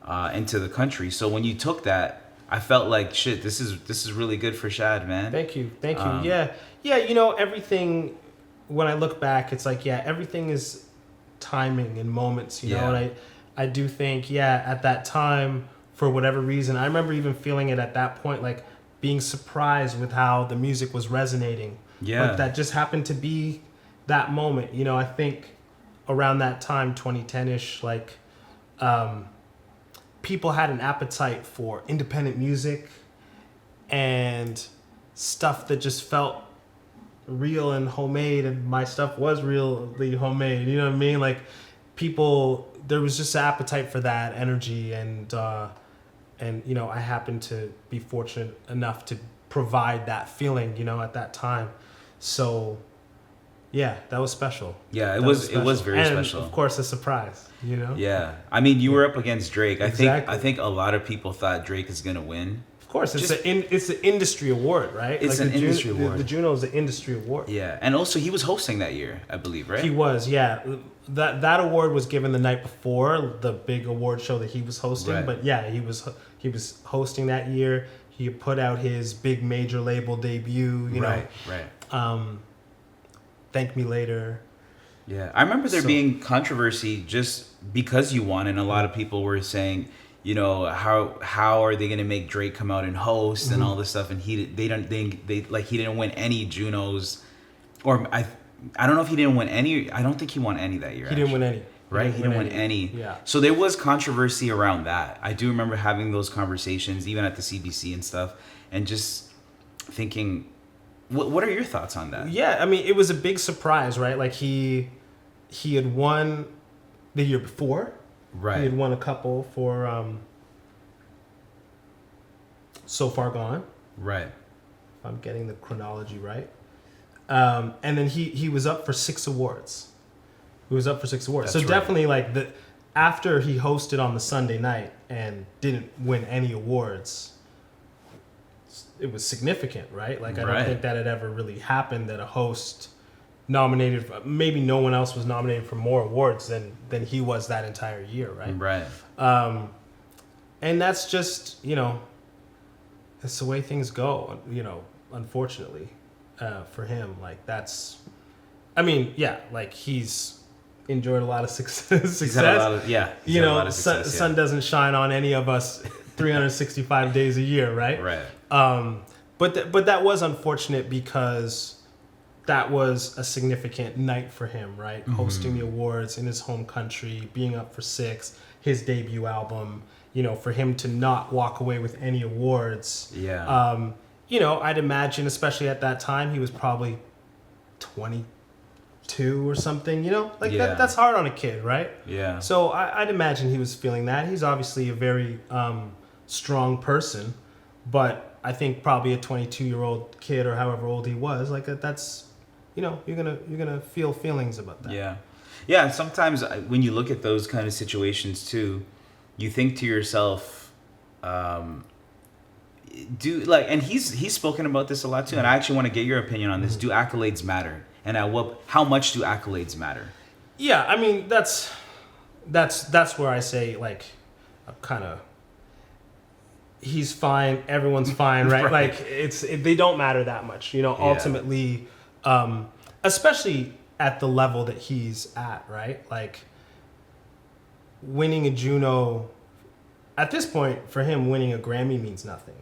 and to the country. So when you took that, I felt like shit, this is really good for Shad, man. Thank you. Yeah, you know, everything, when I look back, it's like, yeah, everything is timing and moments, you know. And I do think, at that time, for whatever reason, I remember even feeling it at that point, like being surprised with how the music was resonating. Like that just happened to be that moment, you know. I think around that time, 2010-ish, like people had an appetite for independent music and stuff that just felt real and homemade, and my stuff was really homemade, you know what I mean? Like people, there was just an appetite for that energy, and you know, I happened to be fortunate enough to provide that feeling, you know, at that time. So yeah, that was special. Yeah, it was very special. Of course, a surprise, you know? Yeah. I mean, you were up against Drake. Exactly. I think a lot of people thought Drake is going to win. Of course, it's an industry award, right? It's like an industry award. The Juno is an industry award. Yeah, and also he was hosting that year, I believe, right? He was, yeah. That award was given the night before the big award show that he was hosting. Right. But yeah, he was hosting that year. He put out his big major label debut. You know, right. Thank Me Later. Yeah, I remember there being controversy just because you won, and a lot of people were saying, you know, how are they gonna make Drake come out and host and all this stuff, and he didn't win any Junos, or I don't know if he didn't win any. I don't think he won any that year. He didn't win any. Right, he didn't win any. Yeah. So there was controversy around that. I do remember having those conversations, even at the CBC and stuff, and just thinking, what are your thoughts on that? Yeah, I mean, it was a big surprise, right? Like he had won the year before. Right. He had won a couple for So Far Gone. Right. If I'm getting the chronology right. And then he was up for 6 awards. He was up for 6 awards. That's so definitely like after he hosted on the Sunday night and didn't win any awards, it was significant, right? Like I don't think that had ever really happened, that a host nominated, maybe no one else was nominated for more awards than he was that entire year, right? Right. And that's just, you know, that's the way things go, you know, unfortunately, for him. Like that's, I mean, yeah, like he's enjoyed a lot of success. He's had a lot of, you know, sun doesn't shine on any of us 365 days a year, right? Right. But that was unfortunate because that was a significant night for him, right? Mm-hmm. Hosting the awards in his home country, being up for 6, his debut album, you know, for him to not walk away with any awards. Yeah. You know, I'd imagine, especially at that time, he was probably 27, 2 or something, you know, like Yeah. that's hard on a kid, right? Yeah. So I'd imagine he was feeling that. He's obviously a very strong person, but I think probably a 22-year-old kid or however old he was, like that's, you know, you're gonna feel feelings about that. Yeah. Yeah. Sometimes when you look at those kind of situations too, you think to yourself, do like, and he's spoken about this a lot too, and I actually want to get your opinion on this. Do accolades matter? And how much do accolades matter? Yeah, I mean that's where I say like kind of he's fine, everyone's fine, right? Right. Like they don't matter that much, you know. Yeah. Ultimately, especially at the level that he's at, right? Like winning a Juno at this point for him, winning a Grammy means nothing,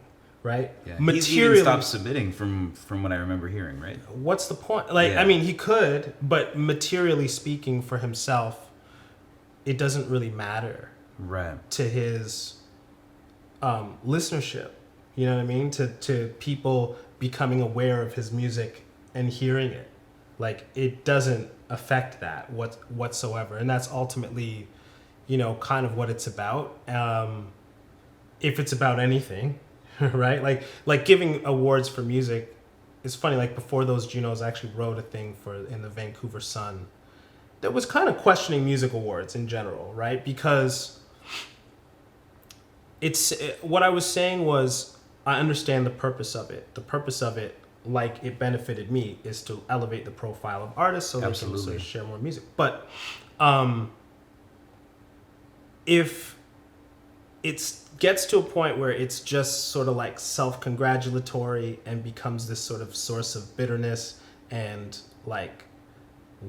right? Yeah. Materially, He's even stopped submitting from what I remember hearing, right? what's the point? Like, Yeah. I mean, he could, but materially speaking for himself, it doesn't really matter Right. to his listenership. You know what I mean? To people becoming aware of his music and hearing it. Like, it doesn't affect that whatsoever. And that's ultimately, you know, kind of what it's about. If it's about anything, right? Like giving awards for music. It's funny, like before those Junos, I actually wrote a thing in the Vancouver Sun that was kind of questioning music awards in general, right? Because what I was saying was, I understand the purpose of it. The purpose of it, like it benefited me, is to elevate the profile of artists so they can Absolutely. sort of share more music. But if it gets to a point where it's just sort of like self-congratulatory and becomes this sort of source of bitterness and like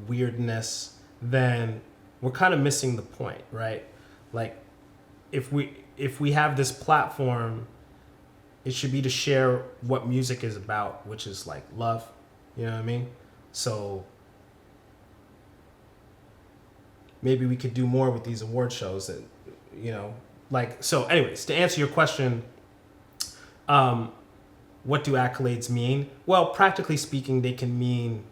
weirdness, then we're kind of missing the point, right? Like if we have this platform, it should be to share what music is about, which is like love, you know what I mean? So maybe we could do more with these award shows that, you know, like, so anyways, to answer your question, what do accolades mean? Well, practically speaking, they can mean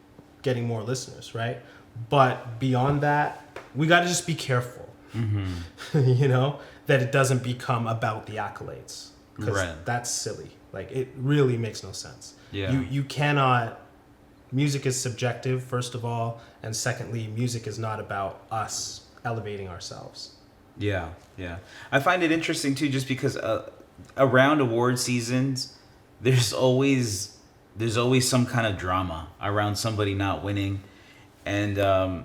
getting more listeners, right? But beyond that, we got to just be careful, you know, that it doesn't become about the accolades. Because Right. that's silly. Like, it really makes no sense. Yeah. You cannot, music is subjective, first of all, and secondly, music is not about us elevating ourselves. Yeah, yeah. I find it interesting too, just because around award seasons, there's always some kind of drama around somebody not winning, and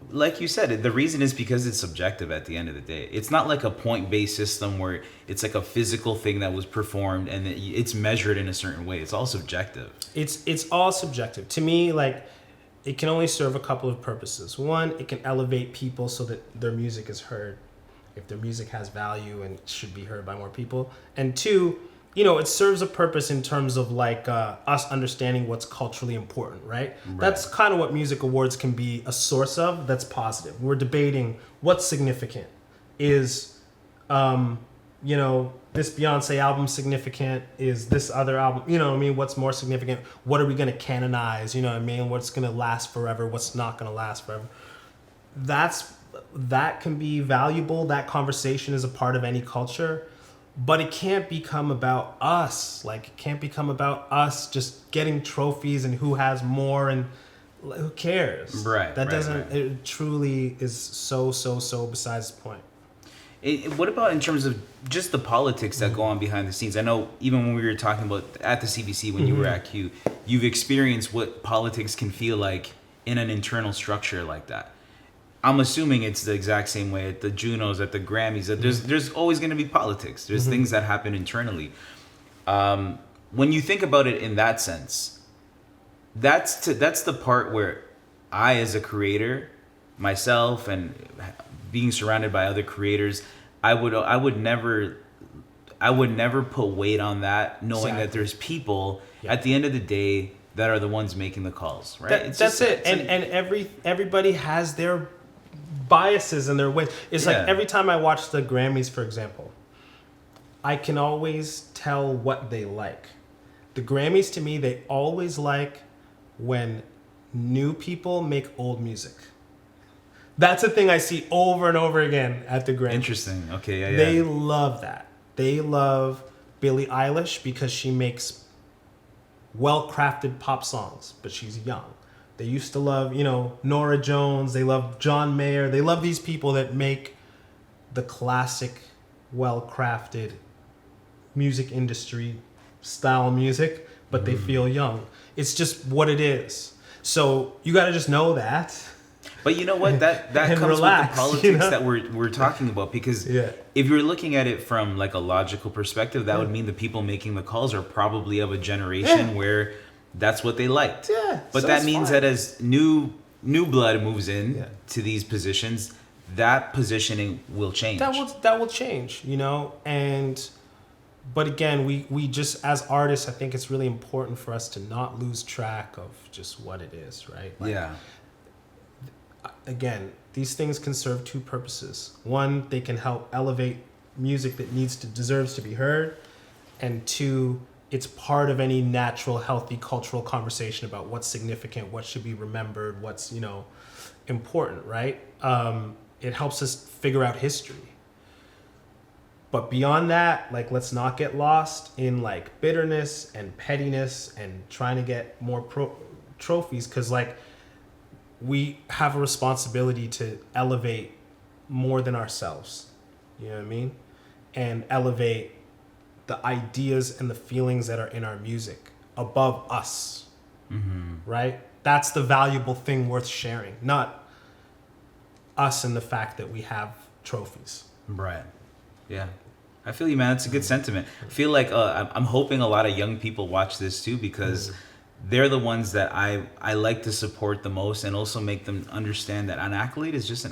like you said, the reason is because it's subjective. At the end of the day, it's not like a point-based system where it's like a physical thing that was performed and it's measured in a certain way. It's all subjective. It's all subjective. To me, like, it can only serve a couple of purposes. One, it can elevate people so that their music is heard, if their music has value and should be heard by more people. And two, you know, it serves a purpose in terms of like us understanding what's culturally important, right? That's kind of what music awards can be a source of. That's positive. We're debating what's significant. Is, you know, this Beyonce album significant? Is this other album, you know what I mean? What's more significant? What are we going to canonize? You know what I mean? What's going to last forever? What's not going to last forever? That can be valuable. That conversation is a part of any culture, but it can't become about us. Like, it can't become about us just getting trophies and who has more, and who cares? Right. That right, doesn't, right. it truly is so besides the point. What about in terms of just the politics that go on behind the scenes? I know even when we were talking about at the CBC, when you were at Q, you've experienced what politics can feel like in an internal structure like that. I'm assuming it's the exact same way at the Junos, at the Grammys. That there's always going to be politics. There's things that happen internally. When you think about it in that sense, that's the part where I, as a creator, myself, and being surrounded by other creators, I would never put weight on that, knowing that there's people at the end of the day that are the ones making the calls, right? That's it. And everybody has their biases and their ways. It's like every time I watch the Grammys, for example, I can always tell what they like. The Grammys, to me, they always like when new people make old music. That's a thing I see over and over again at the Grammys. Interesting. Okay, yeah. They love that. They love Billie Eilish because she makes well-crafted pop songs, but she's young. They used to love, Nora Jones. They love John Mayer. They love these people that make the classic, well-crafted music industry style music, but they feel young. It's just what it is. So you got to just know that. But you know what? That comes relax, with the politics that we're talking about, because if you're looking at it from like a logical perspective, that would mean the people making the calls are probably of a generation where that's what they liked. Yeah, but so that means that as new blood moves in to these positions, that positioning will change. That will change, but again, we just, as artists, I think it's really important for us to not lose track of just what it is, right? Again, these things can serve two purposes. One, they can help elevate music that deserves to be heard. And two, it's part of any natural, healthy cultural conversation about what's significant, what should be remembered, what's, important, right? It helps us figure out history. But beyond that, let's not get lost in bitterness and pettiness and trying to get more trophies, because we have a responsibility to elevate more than ourselves. You know what I mean? And elevate the ideas and the feelings that are in our music above us. Right? That's the valuable thing worth sharing, not us and the fact that we have trophies. Right. Yeah. I feel you, man. It's a good sentiment. I feel like I'm hoping a lot of young people watch this too, because they're the ones that I like to support the most, and also make them understand that an accolade is just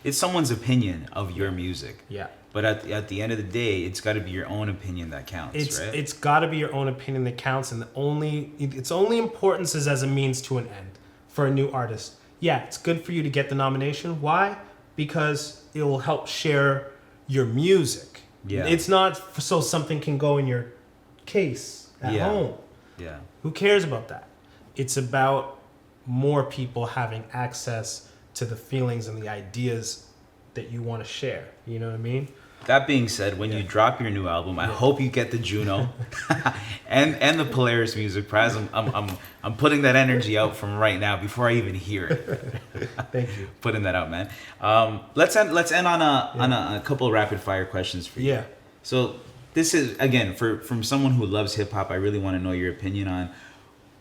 it's someone's opinion of your music. Yeah. But at the end of the day, it's got to be your own opinion that counts, right? It's got to be your own opinion that counts, and its only importance is as a means to an end for a new artist. Yeah, it's good for you to get the nomination. Why? Because it will help share your music. Yeah. It's not so something can go in your case at home. Yeah. Who cares about that? It's about more people having access to the feelings and the ideas that you want to share. You know what I mean? That being said, when you drop your new album, I hope you get the Juno and the Polaris Music Prize. I'm putting that energy out from right now before I even hear it. Thank you. Putting that out, man. Let's end on a couple of rapid fire questions for you. Yeah. So this is, again, from someone who loves hip hop, I really want to know your opinion on,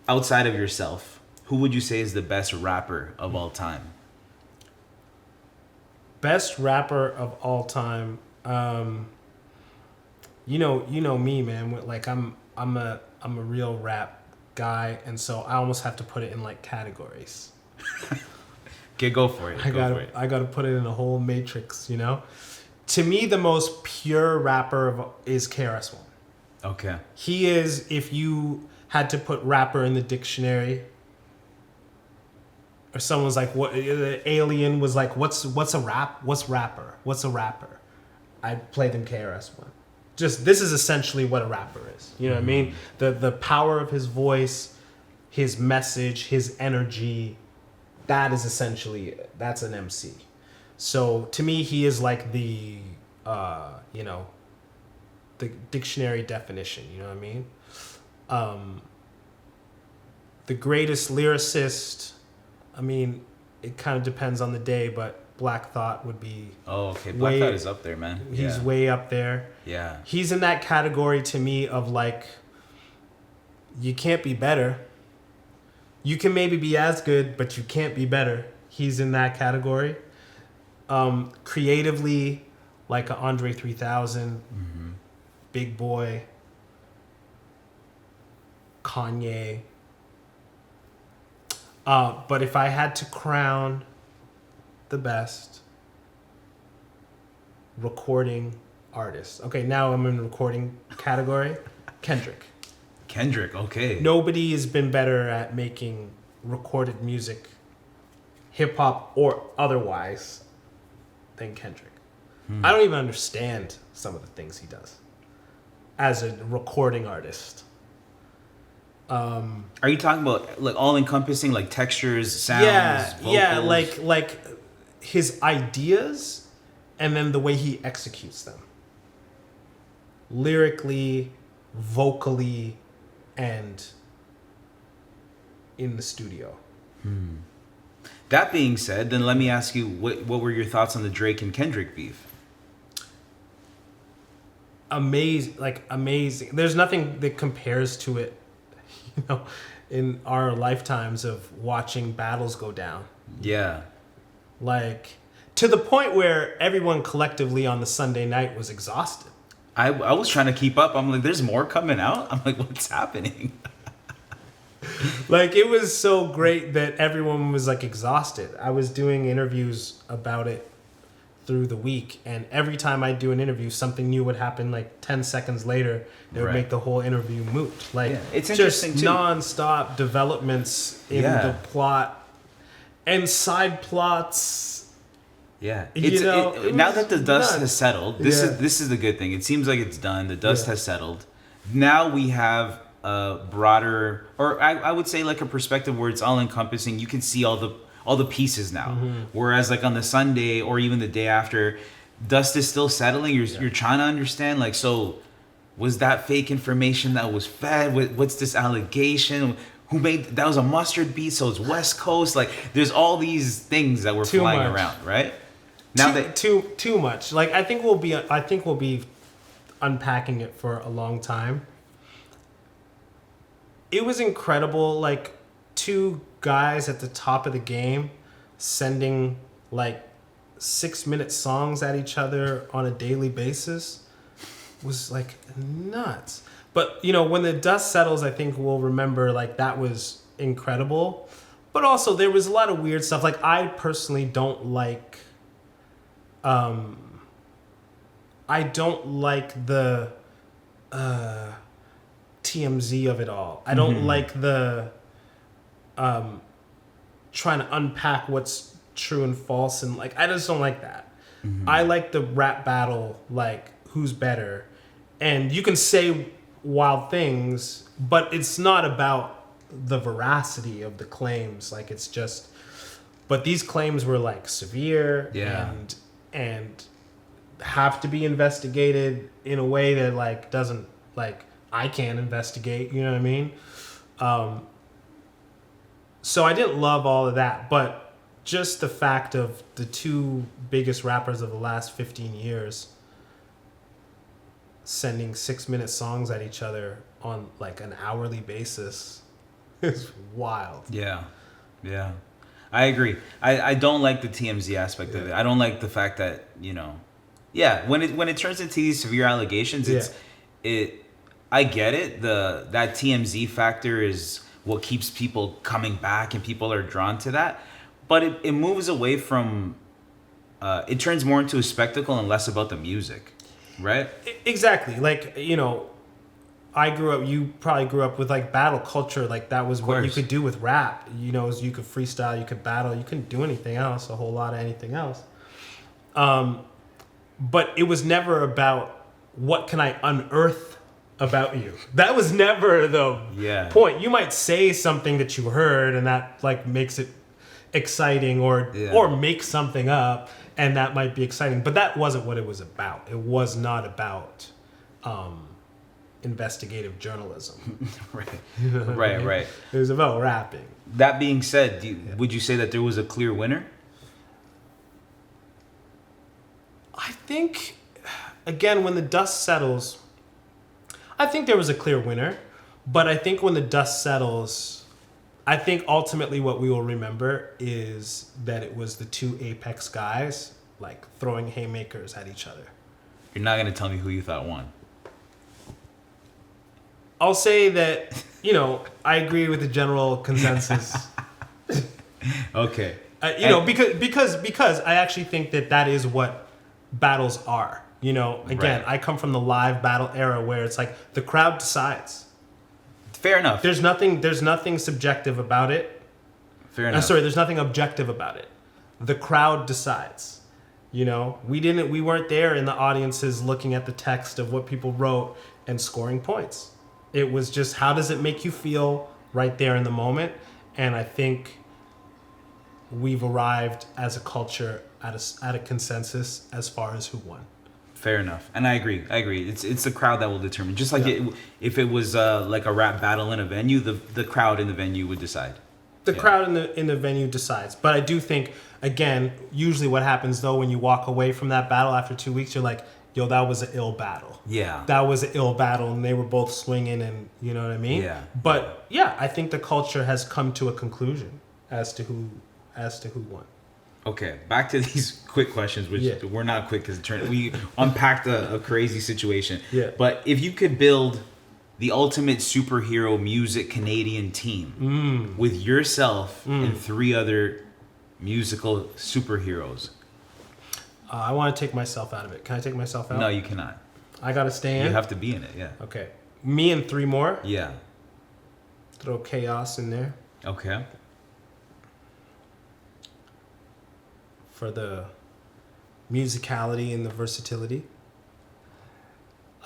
outside of yourself, who would you say is the best rapper of all time? Best rapper of all time. You know me, man. I'm a real rap guy, and so I almost have to put it in categories. Okay, go for it. I gotta put it in a whole matrix. To me, the most pure rapper is KRS-One. Okay. He is, if you had to put rapper in the dictionary, or someone's what Alien was what's a rap? What's rapper? What's a rapper? I'd play them KRS-One. Just, this is essentially what a rapper is. You know what I mean? The power of his voice, his message, his energy, that's an MC. So to me, he is the dictionary definition. You know what I mean? The greatest lyricist, it kind of depends on the day, but Black Thought would be... Oh, okay. Black Thought is up there, man. He's way up there. Yeah. He's in that category to me of you can't be better. You can maybe be as good, but you can't be better. He's in that category. Creatively, an Andre 3000, Big Boy, Kanye. But if I had to crown the best recording artist. Okay, now I'm in the recording category. Kendrick, okay. Nobody has been better at making recorded music, hip hop or otherwise, than Kendrick. I don't even understand some of the things he does as a recording artist. Are you talking about like all encompassing, like textures, sounds, Yeah, vocals? like his ideas and then the way he executes them. Lyrically, vocally, and in the studio. That being said, then let me ask you, what were your thoughts on the Drake and Kendrick beef? Amazing. There's nothing that compares to it, in our lifetimes of watching battles go down. Yeah. Like, to the point where everyone collectively on the Sunday night was exhausted. I was trying to keep up. I'm like, there's more coming out? I'm like, what's happening? Like, it was so great that everyone was like exhausted. I was doing interviews about it through the week, and every time I do an interview, something new would happen. Like 10 seconds later, it would make the whole interview moot. Like, Yeah, it's just interesting, too. non-stop developments in the plot and side plots. Yeah. was Now that the dust nuts. has settled, this is the good thing. It seems like it's done. The dust has settled. Now we have a broader, or I would say like a perspective where it's all encompassing. You can see all the pieces now. Whereas like on the Sunday or even the day after, dust is still settling. You're trying to understand, like, so was that fake information that was fed? What's this allegation? Who made that? Was a mustard beat, so it's West Coast. Like, there's all these things that were flying around, right? Now Too much. Like, I think we'll be unpacking it for a long time. It was incredible, like, two guys at the top of the game sending like 6-minute songs at each other on a daily basis was like nuts. But when the dust settles, I think we'll remember like that was incredible. But also there was a lot of weird stuff. Like, I personally don't like the TMZ of it all. I don't like the trying to unpack what's true and false, and like, I just don't like that. I like the rap battle, like, who's better, and you can say wild things, but it's not about the veracity of the claims. Like, it's just, but these claims were like severe and have to be investigated in a way that like doesn't, like, I can't investigate, you know what I mean? So I didn't love all of that, but just the fact of the two biggest rappers of the last 15 years sending 6-minute songs at each other on like an hourly basis is wild. Yeah. I agree. I don't like the TMZ aspect of it. I don't like the fact that, when it turns into these severe allegations, I get it. That TMZ factor is what keeps people coming back and people are drawn to that. But it moves away from, it turns more into a spectacle and less about the music, right? Exactly. Like, you probably grew up with like battle culture. Like, that was what you could do with rap. You could freestyle, you could battle, you couldn't do anything else, a whole lot of anything else. But it was never about what can I unearth about you. That was never the point. You might say something that you heard and that like makes it exciting, or make something up and that might be exciting, but that wasn't what it was about. It was not about investigative journalism. Right. It was about rapping. That being said, would you say that there was a clear winner? I think, again, when the dust settles, I think there was a clear winner, but I think when the dust settles, I think ultimately what we will remember is that it was the two apex guys like throwing haymakers at each other. You're not going to tell me who you thought won. I'll say that, I agree with the general consensus. Okay. Because I actually think that is what battles are. I come from the live battle era where it's like the crowd decides. Fair enough. There's nothing subjective about it. Fair enough. There's nothing objective about it. The crowd decides. We weren't there in the audiences looking at the text of what people wrote and scoring points. It was just, how does it make you feel right there in the moment? And I think we've arrived as a culture at a consensus as far as who won. Fair enough, and I agree. It's the crowd that will determine. Just like if it was like a rap battle in a venue, the crowd in the venue would decide. The crowd in the venue decides. But I do think, again, usually what happens though when you walk away from that battle after 2 weeks, you're like, yo, that was an ill battle. Yeah. That was an ill battle, and they were both swinging, and you know what I mean? Yeah. But yeah, I think the culture has come to a conclusion as to who won. Okay, back to these quick questions, which Yeah. we're not quick because we unpacked a crazy situation. Yeah. But if you could build the ultimate superhero music Canadian team with yourself and 3 other musical superheroes. I want to take myself out of it. Can I take myself out? No, you cannot. I got to stay in? You have to be in it, yeah. Okay. Me and 3 more? Yeah. Throw chaos in there Okay. for the musicality and the versatility.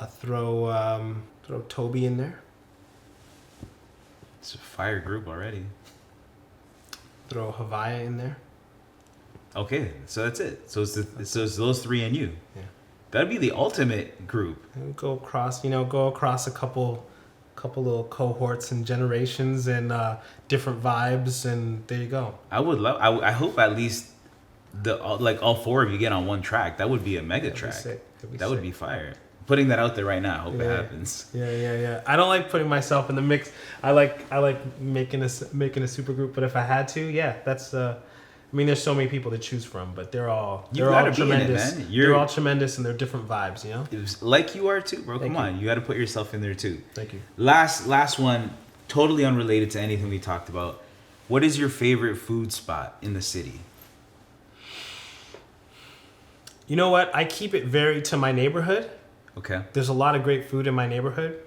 I throw Toby in there. It's a fire group already. Throw Havaya in there. Okay, so that's it. So it's those 3 and you. Yeah. That'd be the ultimate group. And go across a couple little cohorts and generations and different vibes, and there you go. I would love. I hope at least all 4 of you get on one track. That would be a mega track. That would be fire. Putting that out there right now. I hope it happens. Yeah. I don't like putting myself in the mix. I like making a super group, but if I had to, yeah, that's. I mean, there's so many people to choose from, but they're all tremendous. In it, man. They're all tremendous, and they're different vibes, you know. It was like you are too, bro. Thank Come you. on, you got to put yourself in there too. Thank you. Last one, totally unrelated to anything we talked about. What is your favorite food spot in the city? You know what? I keep it very to my neighborhood. Okay. There's a lot of great food in my neighborhood.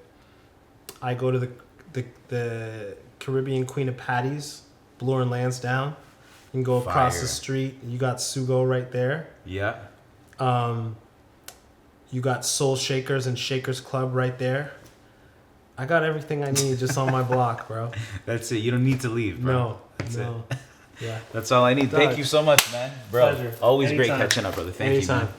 I go to the Caribbean Queen of Patties, Bloor and Lansdowne. You can go across Fire. the street. You got Sugo right there. Yeah. You got Soul Shakers and Shakers Club right there. I got everything I need just on my block, bro. That's it. You don't need to leave, bro. No. That's it. Yeah. That's all I need. Dog. Thank you so much, man. Bro, Pleasure. always great Anytime. catching up, brother. Thank Anytime. you, man.